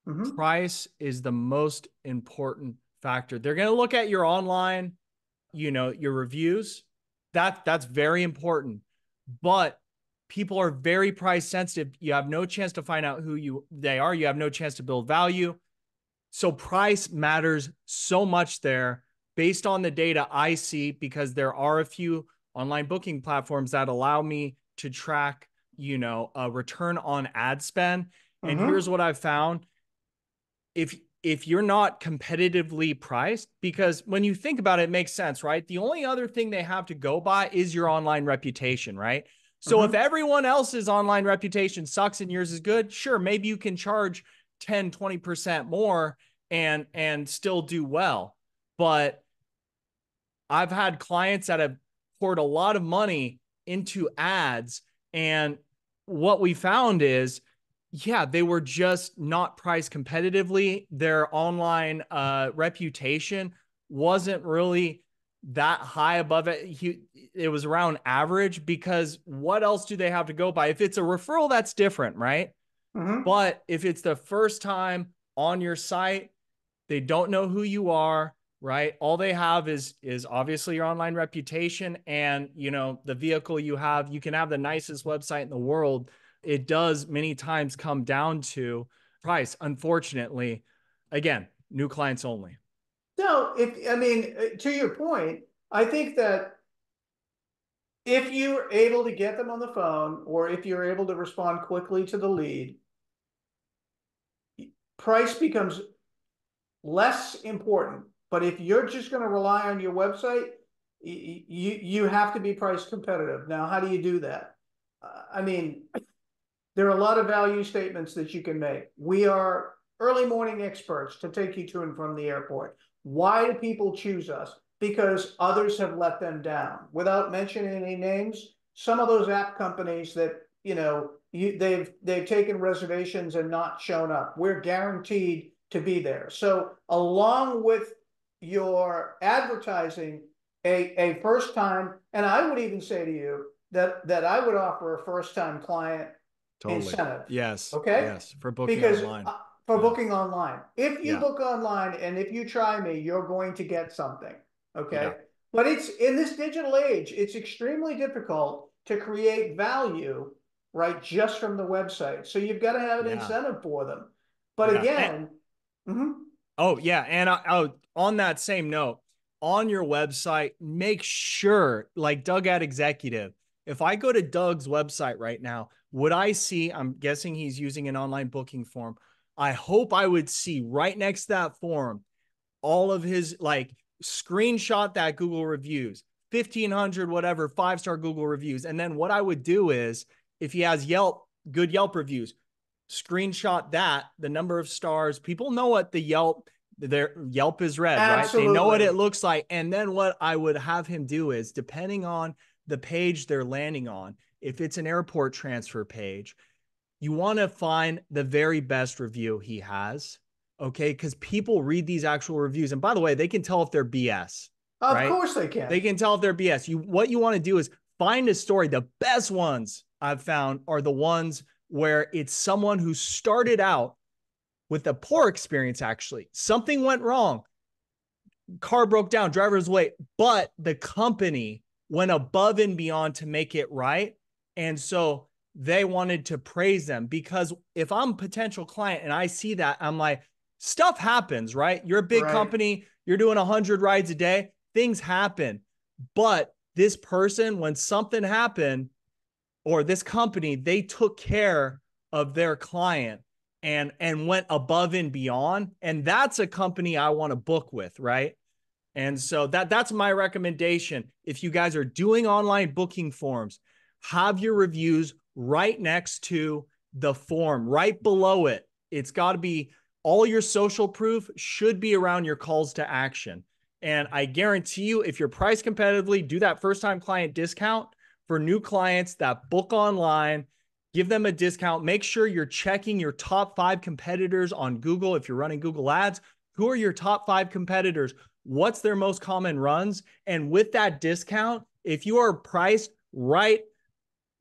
Mm-hmm. price is the most important factor. They're going to look at your online, your reviews. That's very important. But people are very price sensitive. You have no chance to find out who they are. You have no chance to build value. So price matters so much there based on the data I see, because there are a few online booking platforms that allow me to track, a return on ad spend. And here's Mm-hmm. what I've found. If you're not competitively priced, because when you think about it, it makes sense, right? The only other thing they have to go by is your online reputation, right? So if Mm-hmm. everyone else's online reputation sucks and yours is good, sure, maybe you can charge 10, 20% more and still do well. But I've had clients that have poured a lot of money into ads, and what we found is, yeah, they were just not priced competitively. Their online reputation wasn't really that high above it. It was around average, because what else do they have to go by? If it's a referral, that's different, right? Mm-hmm. But if it's the first time on your site, they don't know who you are, right? All they have is obviously your online reputation and, the vehicle you have. You can have the nicest website in the world. It does many times come down to price, unfortunately. Again, new clients only. No, to your point, I think that if you're able to get them on the phone or if you're able to respond quickly to the lead, price becomes less important. But if you're just going to rely on your website, you have to be price competitive. Now, how do you do that? I mean, there are a lot of value statements that you can make. We are early morning experts to take you to and from the airport. Why do people choose us? Because others have let them down. Without mentioning any names, some of those app companies that they've taken reservations and not shown up. We're guaranteed to be there. So along with your advertising, a first time, and I would even say to you that I would offer a first time client Totally. incentive. Yes. Okay. Yes. For booking Because online. for Yeah. booking online, if you Yeah. book online and if you try me, you're going to get something. Yeah. Okay. But it's in this digital age, it's extremely difficult to create value, right? Just from the website. So you've got to have an Yeah. incentive for them. But Yeah. And, again, mhm. oh, yeah. And on that same note, on your website, make sure, like Doug at Executive, if I go to Doug's website right now, would I see, I'm guessing he's using an online booking form. I hope I would see right next to that form all of his, like, screenshot that Google reviews, 1,500, whatever, 5-star Google reviews. And then what I would do is, if he has good Yelp reviews, screenshot that, the number of stars. People know what their Yelp is red, right? They know what Absolutely. it looks like. And then what I would have him do is, depending on the page they're landing on, if it's an airport transfer page, you want to find the very best review he has. Okay. Because people read these actual reviews. And by the way, they can tell if they're BS, Of right? course they can. They can tell if they're BS. What you want to do is find a story. The best ones I've found are the ones where it's someone who started out with a poor experience, actually. Something went wrong. Car broke down, driver was late, but the company went above and beyond to make it right. And so they wanted to praise them, because if I'm a potential client and I see that, I'm like, stuff happens, right? You're a big Right. company, you're doing 100 rides a day, things happen. But this person, when something happened, or this company, they took care of their client and went above and beyond. And that's a company I want to book with, right? And so that's my recommendation. If you guys are doing online booking forms, have your reviews right next to the form, right below it. It's got to be all your social proof should be around your calls to action. And I guarantee you, if you're priced competitively, do that first time client discount for new clients that book online, give them a discount. Make sure you're checking your top 5 competitors on Google. If you're running Google ads, who are your top 5 competitors? What's their most common runs? And with that discount, if you are priced right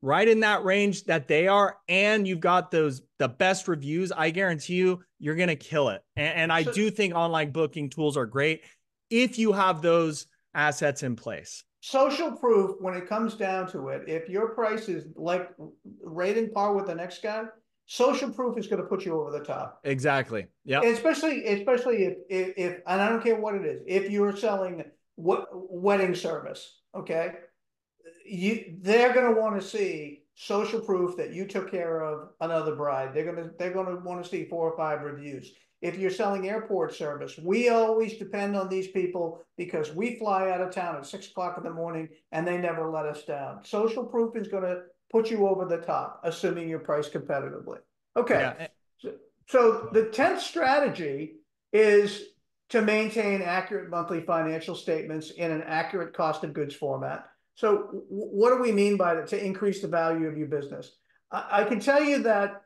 in that range that they are, and you've got the best reviews, I guarantee you're going to kill it. And I do think online booking tools are great if you have those assets in place. Social proof, when it comes down to it, if your price is like right in par with the next guy, social proof is going to put you over the top. Exactly. Yeah. Especially if, and I don't care what it is, if you're selling wedding service, okay, they're going to want to see social proof that you took care of another bride. They're going to want to see 4 or 5 reviews. If you're selling airport service, we always depend on these people because we fly out of town at 6 o'clock in the morning and they never let us down. Social proof is going to put you over the top, assuming you're priced competitively. Okay. Yeah. So the 10th strategy is to maintain accurate monthly financial statements in an accurate cost of goods format. So what do we mean by that? To increase the value of your business? I can tell you that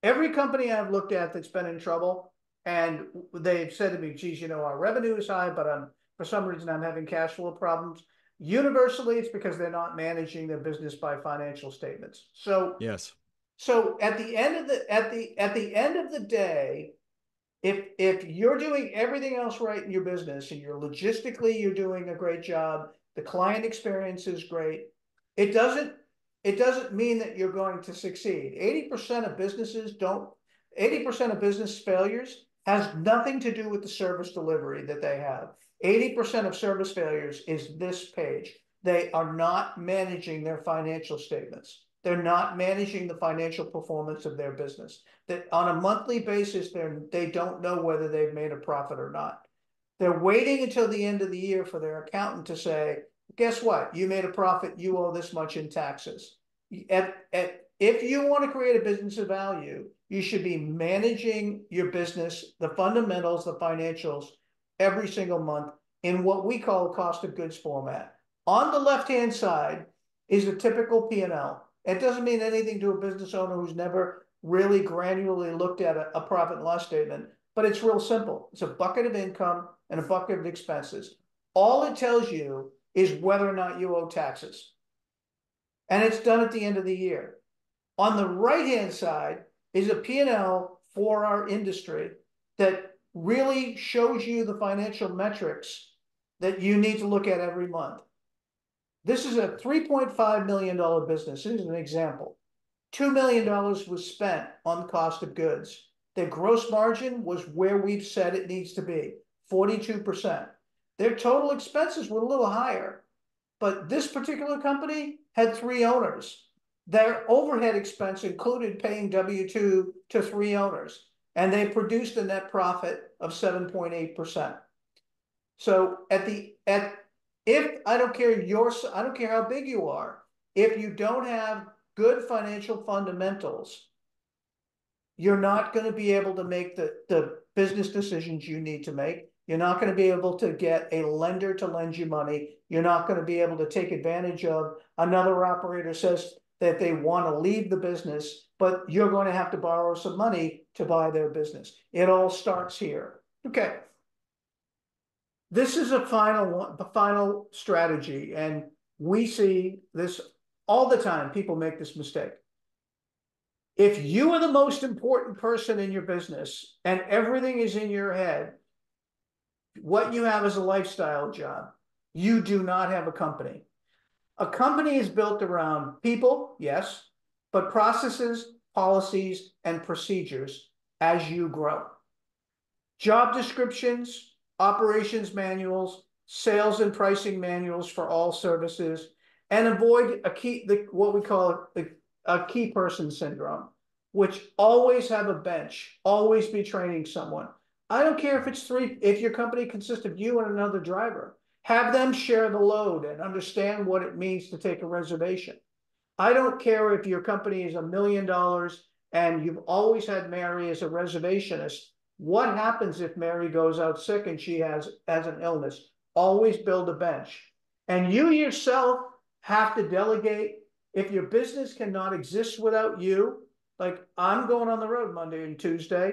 every company I've looked at that's been in trouble, and they've said to me, geez, our revenue is high, but for some reason I'm having cash flow problems. Universally, it's because they're not managing their business by financial statements. So yes. So at the end of the day, if you're doing everything else right in your business and you're doing a great job, the client experience is great, it doesn't mean that you're going to succeed. 80% of businesses don't 80% of business failures has nothing to do with the service delivery that they have. 80% of service failures is this page. They are not managing their financial statements. They're not managing the financial performance of their business. That on a monthly basis, they don't know whether they've made a profit or not. They're waiting until the end of the year for their accountant to say, guess what? You made a profit. You owe this much in taxes. If you want to create a business of value, you should be managing your business, the fundamentals, the financials, every single month in what we call a cost of goods format. On the left-hand side is a typical P&L. It doesn't mean anything to a business owner who's never really granularly looked at a profit and loss statement, but it's real simple. It's a bucket of income and a bucket of expenses. All it tells you is whether or not you owe taxes. And it's done at the end of the year. On the right-hand side is a P&L for our industry that really shows you the financial metrics that you need to look at every month. This is a $3.5 million business. This is an example. $2 million was spent on the cost of goods. Their gross margin was where we've said it needs to be, 42%. Their total expenses were a little higher, but this particular company had 3 owners. Their overhead expense included paying W-2 to 3 owners, and they produced a net profit of 7.8%. So if I don't care how big you are, if you don't have good financial fundamentals, you're not going to be able to make the business decisions you need to make. You're not going to be able to get a lender to lend you money. You're not going to be able to take advantage of another operator says that they want to leave the business, but you're going to have to borrow some money to buy their business. It all starts here. Okay. This is the final strategy, and we see this all the time. People make this mistake. If you are the most important person in your business and everything is in your head, what you have is a lifestyle job. You do not have a company. A company is built around people, yes, but processes, policies, and procedures as you grow. Job descriptions, operations manuals, sales and pricing manuals for all services, and avoid what we call a key person syndrome, which always have a bench, always be training someone. I don't care if your company consists of you and another driver. Have them share the load and understand what it means to take a reservation. I don't care if your company is $1 million and you've always had Mary as a reservationist. What happens if Mary goes out sick and she has an illness? Always build a bench. And you yourself have to delegate. If your business cannot exist without you, like I'm going on the road Monday and Tuesday,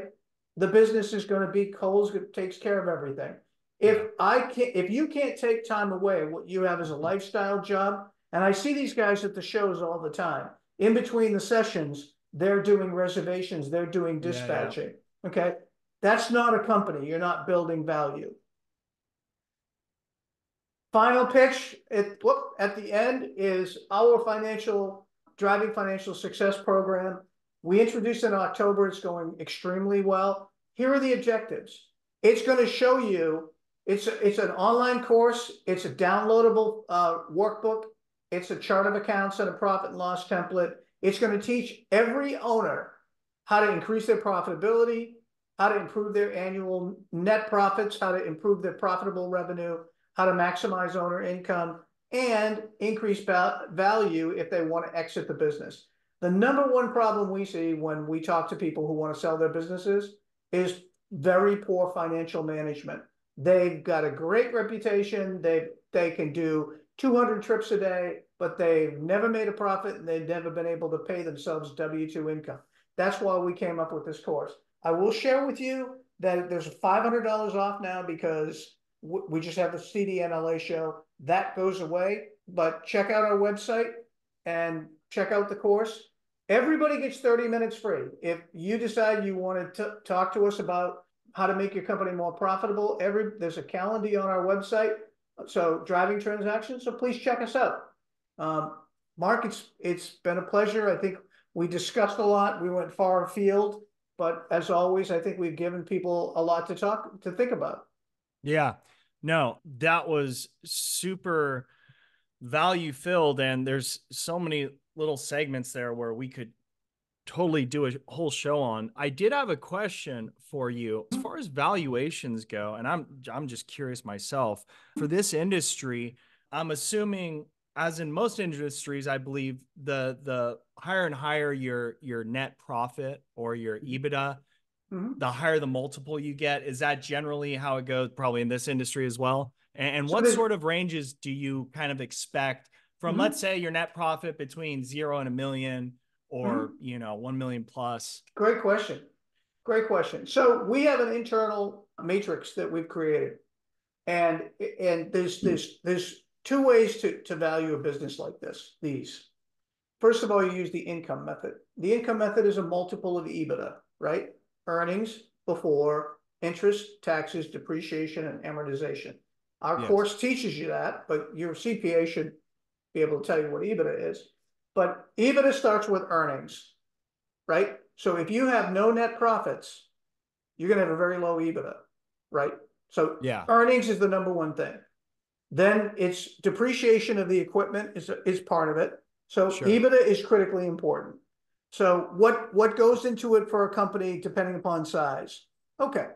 the business is going to be Cole's takes care of everything. Yeah. If you can't take time away, what you have is a lifestyle job, and I see these guys at the shows all the time. In between the sessions, they're doing reservations, they're doing Yeah. Yeah. dispatching. Okay. That's not a company. You're not building value. Final pitch at the end is our driving financial success program. We introduced in October. It's going extremely well. Here are the objectives. It's going to show you, it's an online course. It's a downloadable workbook. It's a chart of accounts and a profit and loss template. It's going to teach every owner how to increase their profitability, how to improve their annual net profits, how to improve their profitable revenue, how to maximize owner income, and increase value if they want to exit the business. The number one problem we see when we talk to people who want to sell their businesses is very poor financial management. They've got a great reputation. They can do 200 trips a day, but they've never made a profit and they've never been able to pay themselves W-2 income. That's why we came up with this course. I will share with you that there's $500 off now because we just have the CDNLA show. That goes away, but check out our website and check out the course. Everybody gets 30 minutes free. If you decide you want to talk to us about how to make your company more profitable, there's a calendar on our website. So driving transactions. So please check us out. Mark, it's been a pleasure. I think we discussed a lot. We went far afield, but as always, I think we've given people a lot to think about. Yeah. No, that was super value filled. And there's so many little segments there where we could totally do a whole show on. I did have a question for you as far as valuations go, and I'm just curious myself for this industry. I'm assuming, as in most industries, I believe the higher and higher your net profit or your EBITDA, the higher the multiple you get. Is that generally how it goes? Probably in this industry as well. And So what sort of ranges do you kind of expect from, let's say, your net profit between 0 and $1 million, or 1 million plus? Great question. Great question. So we have an internal matrix that we've created, and there's two ways to value a business like this. First of all, you use the income method. The income method is a multiple of EBITDA, right? Earnings before interest, taxes, depreciation, and amortization. Our course teaches you that, but your CPA should be able to tell you what EBITDA is. But EBITDA starts with earnings, right? So if you have no net profits, you're going to have a very low EBITDA, right? So earnings is the number one thing. Then it's depreciation of the equipment is part of it. So EBITDA is critically important. So what goes into it for a company depending upon size? Okay.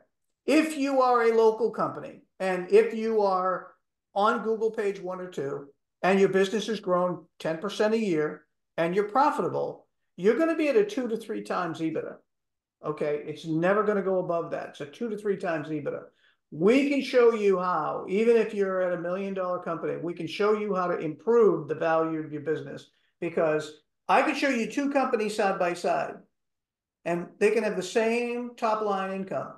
If you are a local company and if you are on Google page 1 or 2 and your business has grown 10% a year and you're profitable, you're going to be at a 2 to 3 times EBITDA. Okay. It's never going to go above that. So 2 to 3 times EBITDA. We can show you how, even if you're at $1 million company, we can show you how to improve the value of your business, because I could show you 2 companies side by side and they can have the same top line income.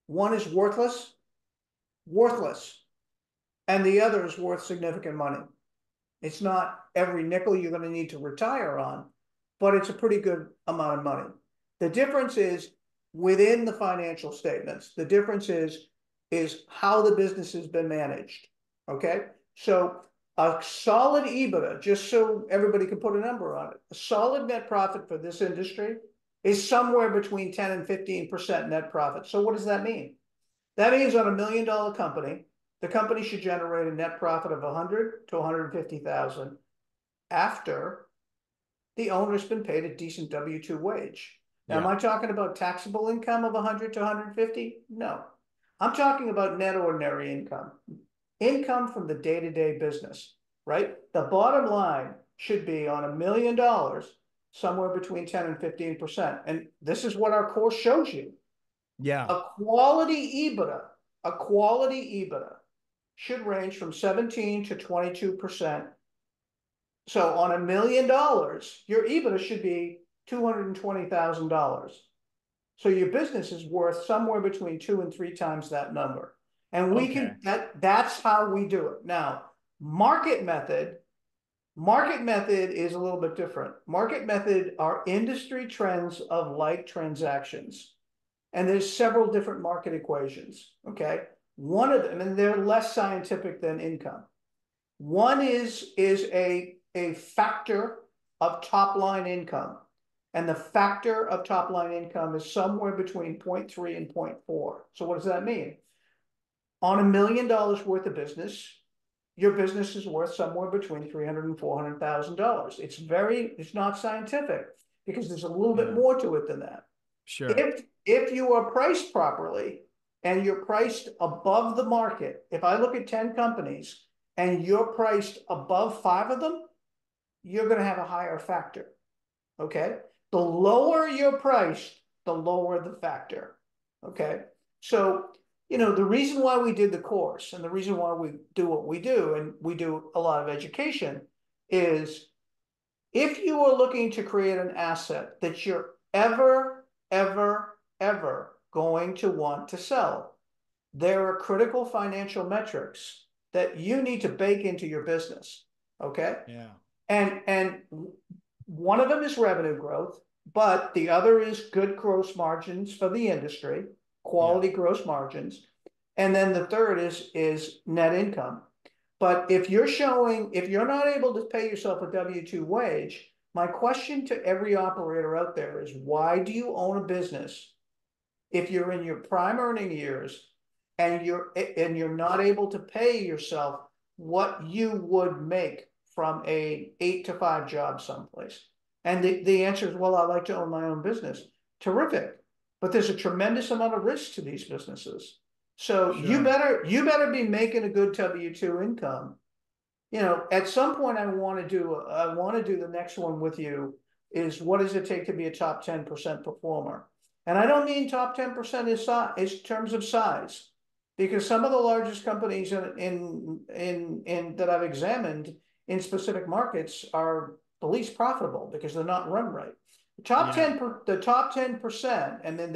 One is worthless, and the other is worth significant money. It's not every nickel you're going to need to retire on, but it's a pretty good amount of money. The difference is within the financial statements. The difference is how the business has been managed. Okay. So a solid EBITDA, just so everybody can put a number on it, a solid net profit for this industry is somewhere between 10 and 15% net profit. So what does that mean? That means on $1 million company, the company should generate a net profit of 100 to 150,000 after the owner's been paid a decent W-2 wage. Now, am I talking about taxable income of 100 to 150? No. I'm talking about net ordinary income. Income from the day-to-day business, right? The bottom line should be on $1 million somewhere between 10 and 15%. And this is what our course shows you. Yeah. A quality EBITDA should range from 17 to 22%. So on $1 million, your EBITDA should be $220,000. So your business is worth somewhere between 2 and 3 times that number. And we Okay. can, that's how we do it. Now, market method is a little bit different. Market method are industry trends of like transactions. And there's several different market equations, okay? One of them, and they're less scientific than income. One is a factor of top line income. And the factor of top line income is somewhere between 0.3 and 0.4. So what does that mean? On $1 million worth of business, your business is worth somewhere between $300,000 and $400,000. It's not scientific because there's a little bit more to it than that. Sure. If you are priced properly and you're priced above the market, if I look at 10 companies and you're priced above 5 of them, you're going to have a higher factor. Okay. The lower you're priced, the lower the factor. Okay. So, the reason why we did the course and the reason why we do what we do, and we do a lot of education, is if you are looking to create an asset that you're ever going to want to sell, there are critical financial metrics that you need to bake into your business. Okay. Yeah. And one of them is revenue growth, but the other is good gross margins for the industry, quality gross margins. And then the third is net income. But if you're not able to pay yourself a W-2 wage, my question to every operator out there is, why do you own a business if you're in your prime earning years and you're not able to pay yourself what you would make from a 8 to 5 job someplace? And the answer is, well, I like to own my own business. Terrific. But there's a tremendous amount of risk to these businesses. So you better be making a good W-2 income. At some point I want to do the next one with you, is what does it take to be a top 10% performer? And I don't mean top 10% is terms of size, because some of the largest companies in that I've examined in specific markets are the least profitable because they're not run right. The top 10%, and then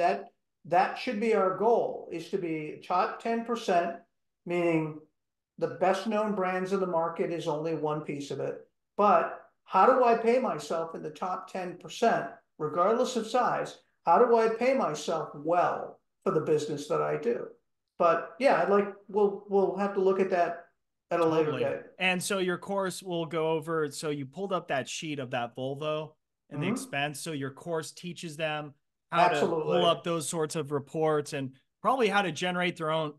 that should be our goal, is to be top 10%, meaning the best known brands in the market is only one piece of it. But how do I pay myself in the top 10%, regardless of size? How do I pay myself well for the business that I do? But yeah, we'll have to look at that at a later date. And so your course will go over, so you pulled up that sheet of that Volvo and the expense. So your course teaches them how to pull up those sorts of reports and probably how to generate their own,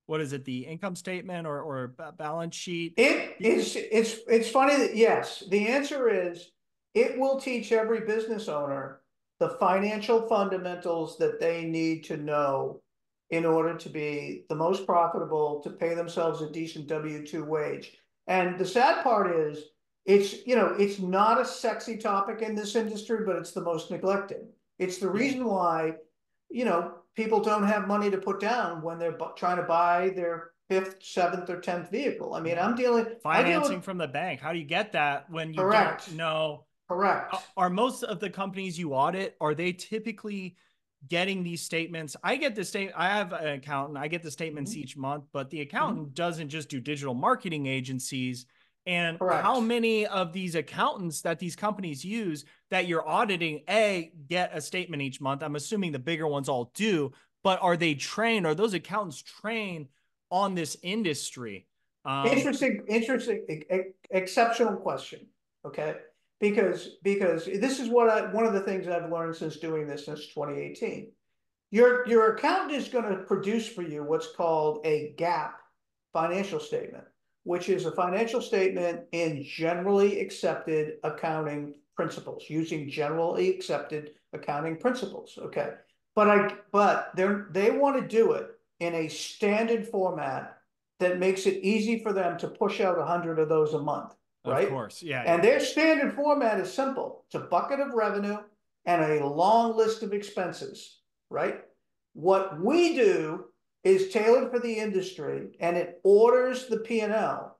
what is it, the income statement or balance sheet? It's funny that, yes, the answer is it will teach every business owner the financial fundamentals that they need to know in order to be the most profitable, to pay themselves a decent W-2 wage. And the sad part is, it's not a sexy topic in this industry, but it's the most neglected. It's the reason why, people don't have money to put down when they're trying to buy their 5th, 7th, or 10th vehicle. I mean, financing from the bank. How do you get that when you don't know? Correct. Are most of the companies you audit, are they typically getting these statements? I get the statement. I have an accountant. I get the statements each month, but the accountant doesn't just do digital marketing agencies. And how many of these accountants that these companies use that you're auditing, get a statement each month? I'm assuming the bigger ones all do, but are they trained? Are those accountants trained on this industry? Interesting, exceptional question. Okay. Because this is one of the things I've learned since doing this since 2018. Your accountant is going to produce for you what's called a GAAP financial statement, which is a financial statement in generally accepted accounting principles, using generally accepted accounting principles. Okay. But they want to do it in a standard format that makes it easy for them to push out 100 of those a month. Of right? course. Yeah, And yeah, their yeah. standard format is simple. It's a bucket of revenue and a long list of expenses, right? What we do is tailored for the industry, and it orders the P&L.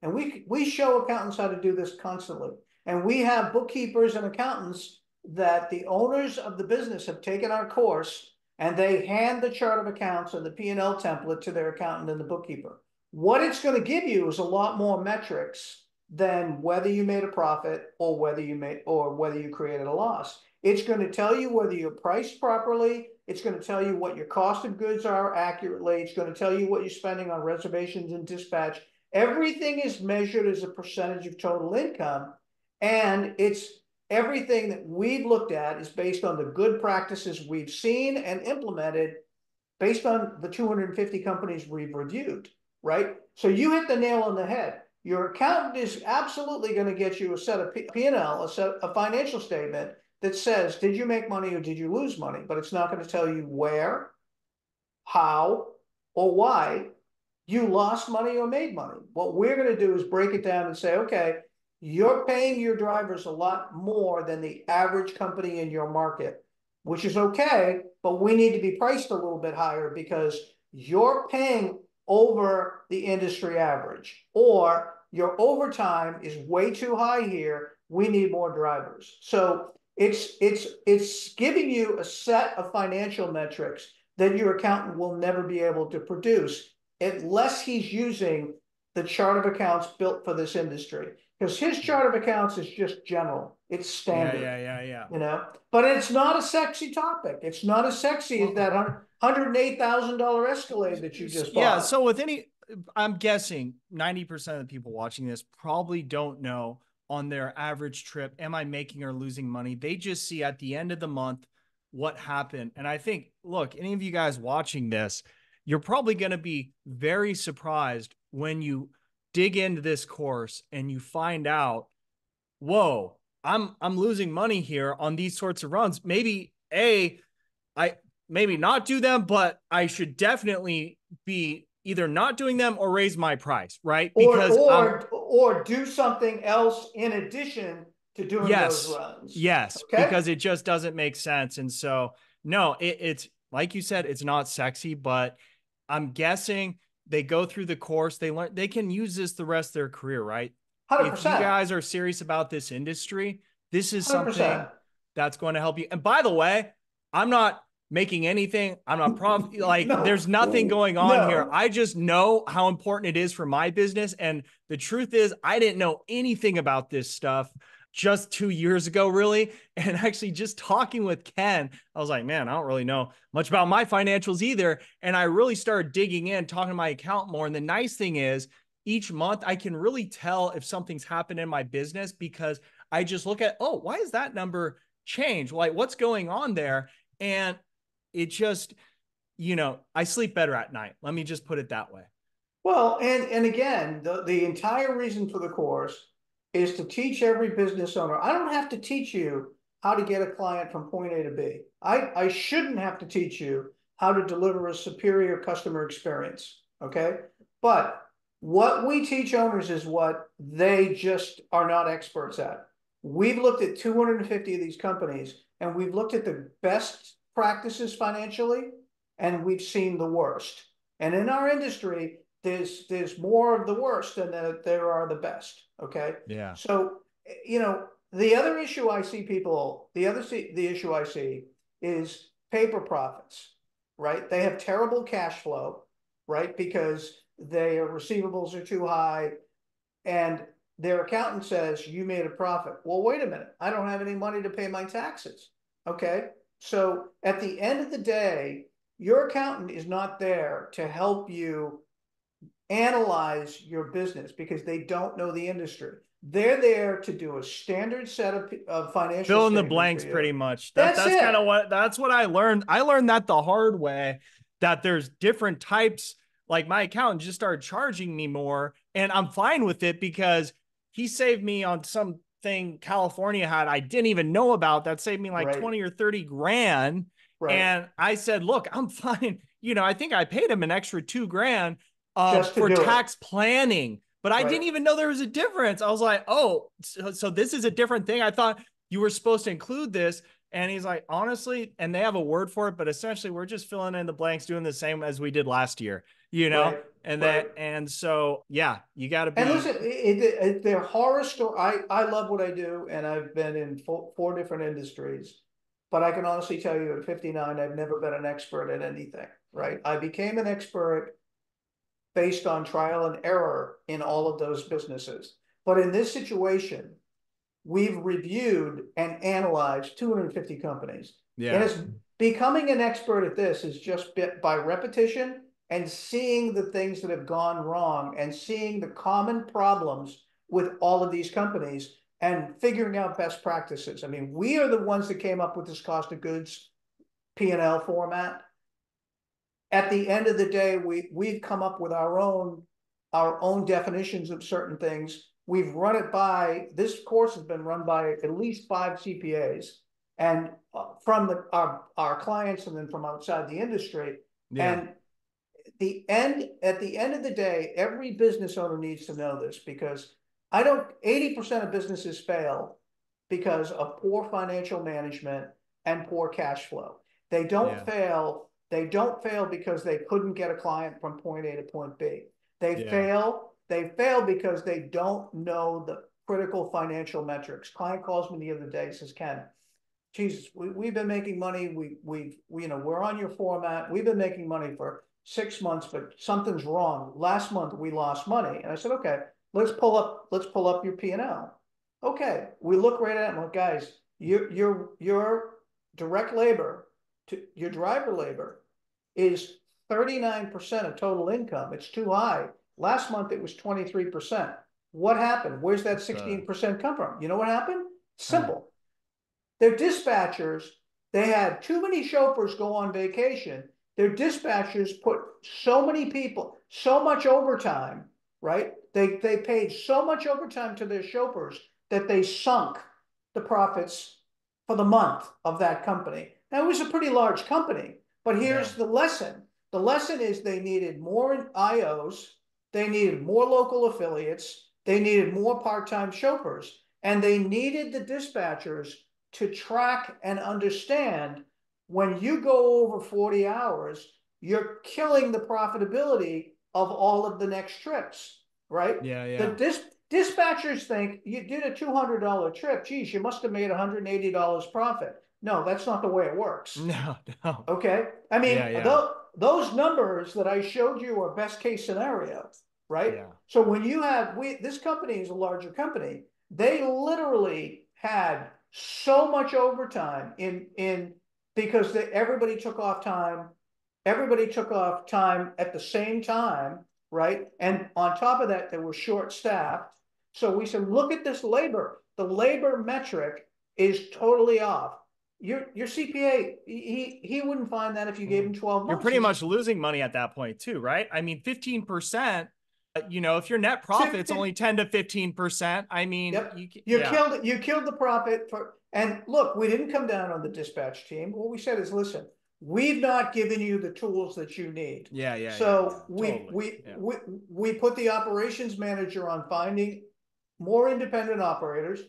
And we show accountants how to do this constantly. And we have bookkeepers and accountants that the owners of the business have taken our course, and they hand the chart of accounts and the P&L template to their accountant and the bookkeeper. What it's going to give you is a lot more metrics than whether you made a profit or whether you created a loss. It's going to tell you whether you're priced properly. It's going to tell you what your cost of goods are accurately. It's going to tell you what you're spending on reservations and dispatch. Everything is measured as a percentage of total income, and it's everything that we've looked at is based on the good practices we've seen and implemented based on the 250 companies we've reviewed, right? So you hit the nail on the head. Your accountant is absolutely going to get you a set of P&L, a financial statement that says, did you make money or did you lose money? But it's not going to tell you where, how, or why you lost money or made money. What we're going to do is break it down and say, okay, you're paying your drivers a lot more than the average company in your market, which is okay, but we need to be priced a little bit higher because you're paying over the industry average, or your overtime is way too high here. We need more drivers. So it's giving you a set of financial metrics that your accountant will never be able to produce unless he's using the chart of accounts built for this industry. Because his chart of accounts is just general. It's Yeah, standard, yeah, yeah, yeah. but it's not a sexy topic. It's not as sexy as Well, that $108,000 Escalade that you just yeah. bought. So I'm guessing 90% of the people watching this probably don't know on their average trip, am I making or losing money? They just see at the end of the month what happened. And I think, look, any of you guys watching this, you're probably going to be very surprised when you dig into this course and you find out, whoa, I'm losing money here on these sorts of runs. Maybe I maybe not do them, but I should definitely be either not doing them or raise my price, right? Or Because or or do something else in addition to doing those yes, runs. yes, Okay? because it just doesn't make sense. And so no, it's like you said, it's not sexy, but I'm guessing they go through the course, they learn they can use this the rest of their career, right? If you 100%. guys are serious about this industry, this is 100%. something that's going to help you. And by the way, I'm not making anything. I'm not like No. there's nothing going on here. No. I just know how important it is for my business. And the truth is, I didn't know anything about this stuff just 2 years ago, really. And actually, just talking with Ken, I was like, man, I don't really know much about my financials either. And I really started digging in, talking to my accountant more. And the nice thing is, each month I can really tell if something's happened in my business because I just look at, oh, why is that number change? Like, what's going on there? And it just, I sleep better at night. Let me just put it that way. Well, and again, the entire reason for the course is to teach every business owner. I don't have to teach you how to get a client from point A to B. I shouldn't have to teach you how to deliver a superior customer experience. Okay. But what we teach owners is what they just are not experts at. We've looked at 250 of these companies, and we've looked at the best practices financially, and we've seen the worst. And in our industry, there's more of the worst than there are the best. Okay. Yeah. So, the other issue I see the issue I see is paper profits, right? They have terrible cash flow, right? Because their receivables are too high, and their accountant says you made a profit. Well, wait a minute. I don't have any money to pay my taxes. Okay. So at the end of the day, your accountant is not there to help you analyze your business because they don't know the industry. They're there to do a standard set of financial Fill in the statements for blanks you. pretty much. That's That's kind it. of that's what I learned. I learned that the hard way, that there's different types. Like my accountant just started charging me more, and I'm fine with it because he saved me on something California had I didn't even know about that saved me like Right. 20 or 30 grand. Right. And I said, look, I'm fine. I think I paid him an extra 2 grand Just to for do it. tax planning. but I right? didn't even know there was a difference. I was like, oh, so this is a different thing. I thought you were supposed to include this. And he's like, honestly, and they have a word for it, but essentially we're just filling in the blanks, doing the same as we did last year, you know? Right, And right. that, and so, yeah, you got to And be, listen, they're horror story. I love what I do, and I've been in four different industries. But I can honestly tell you, at 59, I've never been an expert at anything. Right? I became an expert based on trial and error in all of those businesses. But in this situation, we've reviewed and analyzed 250 companies. And yeah, it's becoming an expert at this is just by repetition and seeing the things that have gone wrong and seeing the common problems with all of these companies and figuring out best practices. I mean, we are the ones that came up with this cost of goods P&L format. At the end of the day, we've come up with our own definitions of certain things. We've run it by, this course has been run by at least 5 CPAs, and from our clients, and then from outside the industry. yeah, And at the end of the day, every business owner needs to know this, because 80% of businesses fail because of poor financial management and poor cash flow. They don't yeah, fail. They don't fail because they couldn't get a client from point A to point B. They yeah, fail. They fail because they don't know the critical financial metrics. Client calls me the other day, says, Ken, Jesus, we've been making money. We're on your format. We've been making money for 6 months, but something's wrong. Last month we lost money. And I said, okay, let's pull up your P&L. Okay. We look right at it and look, guys, your direct labor to your driver labor is 39% of total income. It's too high. Last month it was 23%. What happened? Where's that what's 16% come from? You know what happened? huh, Simple. Their dispatchers, they had too many chauffeurs go on vacation. Their dispatchers put so many people, so much overtime, right? They paid so much overtime to their chauffeurs that they sunk the profits for the month of that company. Now, it was a pretty large company, but yeah, here's the lesson. The lesson is they needed more IOs, they needed more local affiliates, they needed more part-time chauffeurs, and they needed the dispatchers to track and understand when you go over 40 hours, you're killing the profitability of all of the next trips, right? yeah, The yeah. dispatchers think you did a $200 trip. Geez, you must have made $180 profit. No, that's not the way it works. No, no. Okay. I Yeah, mean, yeah, those numbers that I showed you are best case scenario, right? yeah, So when you have, this company is a larger company. They literally had so much overtime in because everybody took off time. Everybody took off time at the same time, right? And on top of that, they were short staffed. So we said, look at this labor. The labor metric is totally off. Your CPA, he wouldn't find that if you gave mm. him 12 You're months. pretty He's much losing money at that point too, right? I mean, 15%, if your net profit's 50, only 10 to 15%, I mean, yep. yeah, You killed the profit for, and look, we didn't come down on the dispatch team. What we said is, listen, we've not given you the tools that you need. yeah, yeah, yeah, yeah, So totally. Yeah, we put the operations manager on finding more independent operators,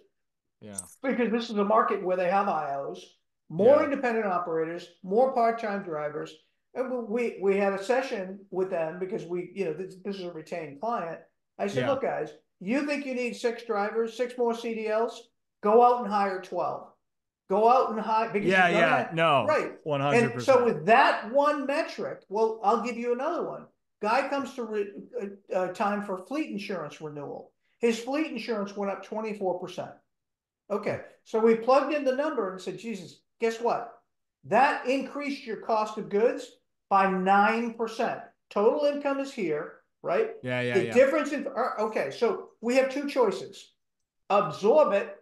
yeah, because this is a market where they have IOs, more yeah, independent operators, more part-time drivers. And we had a session with them because this is a retained client. I said, yeah, look, guys, you think you need 6 drivers, 6 more CDLs? Go out and hire 12. Go out and hire, because yeah, you're gonna yeah. have, No, right. And so 100%. with that one metric, well, I'll give you another one. Guy comes to time for fleet insurance renewal. His fleet insurance went up 24%. Okay, so we plugged in the number and said, Jesus, guess what? That increased your cost of goods by 9%. Total income is here, right? Yeah, yeah, The yeah, difference in, okay, so we have 2 choices. Absorb it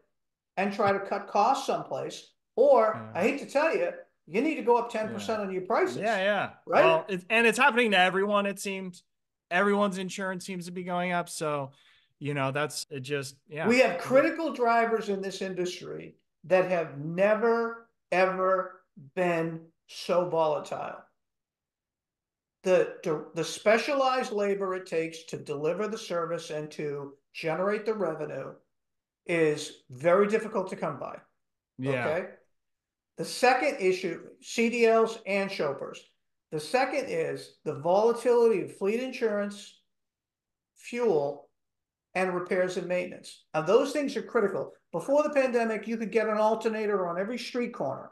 and try to cut costs someplace, or yeah, I hate to tell you, you need to go up yeah, 10% on your yeah, prices, yeah. right? Well, it's happening to everyone. It seems everyone's insurance seems to be going up. So, that's it. Just yeah, We have critical drivers in this industry that have never, ever been so volatile. the specialized labor it takes to deliver the service and to generate the revenue is very difficult to come by. Yeah. Okay. The second issue, CDLs and shoppers. The second is the volatility of fleet insurance, fuel, and repairs and maintenance. Now, those things are critical. Before the pandemic, you could get an alternator on every street corner,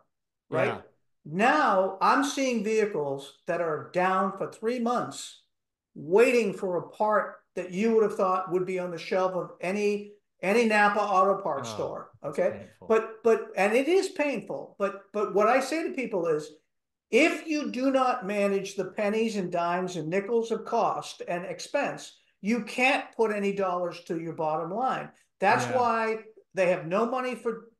right? Yeah. Now, I'm seeing vehicles that are down for 3 months waiting for a part that you would have thought would be on the shelf of any Napa auto parts Oh, store. it's Okay. painful. And it is painful. But what I say to people is, if you do not manage the pennies and dimes and nickels of cost and expense, you can't put any dollars to your bottom line. That's Yeah. why they have no money for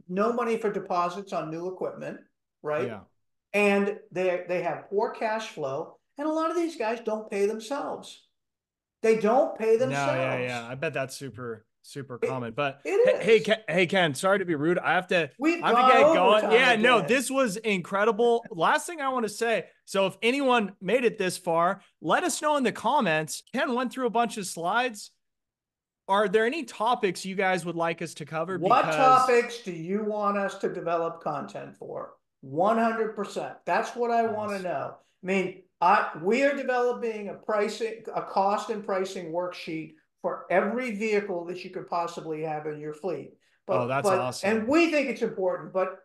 no money for deposits on new equipment, right? Yeah. And they have poor cash flow, and a lot of these guys don't pay themselves. They don't pay No, yeah, themselves. yeah. I bet that's super, super It, common. But it hey, is. hey, Ken, sorry to be rude. We've I have to gone get going. overtime Yeah, no, again. this was incredible. Last thing I want to say. So if anyone made it this far, let us know in the comments. Ken went through a bunch of slides. Are there any topics you guys would like us to cover? What Because topics do you want us to develop content for? 100%. That's what I want to awesome. know. I mean, we are developing a cost and pricing worksheet for every vehicle that you could possibly have in your fleet. Oh, that's And awesome. we think it's important, but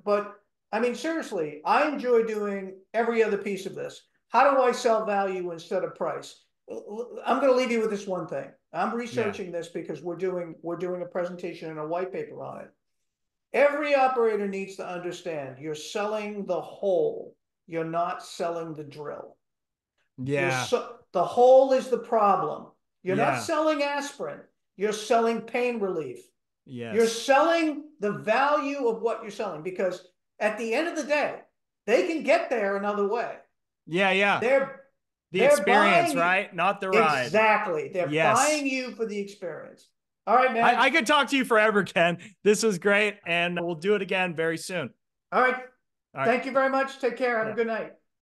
I mean, seriously, I enjoy doing every other piece of this. How do I sell value instead of price? I'm going to leave you with this one thing. I'm Yeah. researching this because we're doing a presentation and a white paper on it. Every operator needs to understand you're selling the whole. You're not selling the drill. Yeah. The whole is the problem. You're not Yeah. selling aspirin. You're selling pain relief. You're Yes. selling the value of what you're selling, because at the end of the day, they can get there another way. Yeah. Yeah. They're The they're experience, buying. right? Not the ride. Exactly. They're Yes. buying you for the experience. All right, man. I could talk to you forever, Ken. This was great. And we'll do it again very soon. All right. All right. Thank you very much. Take care. Have a Yeah. good night.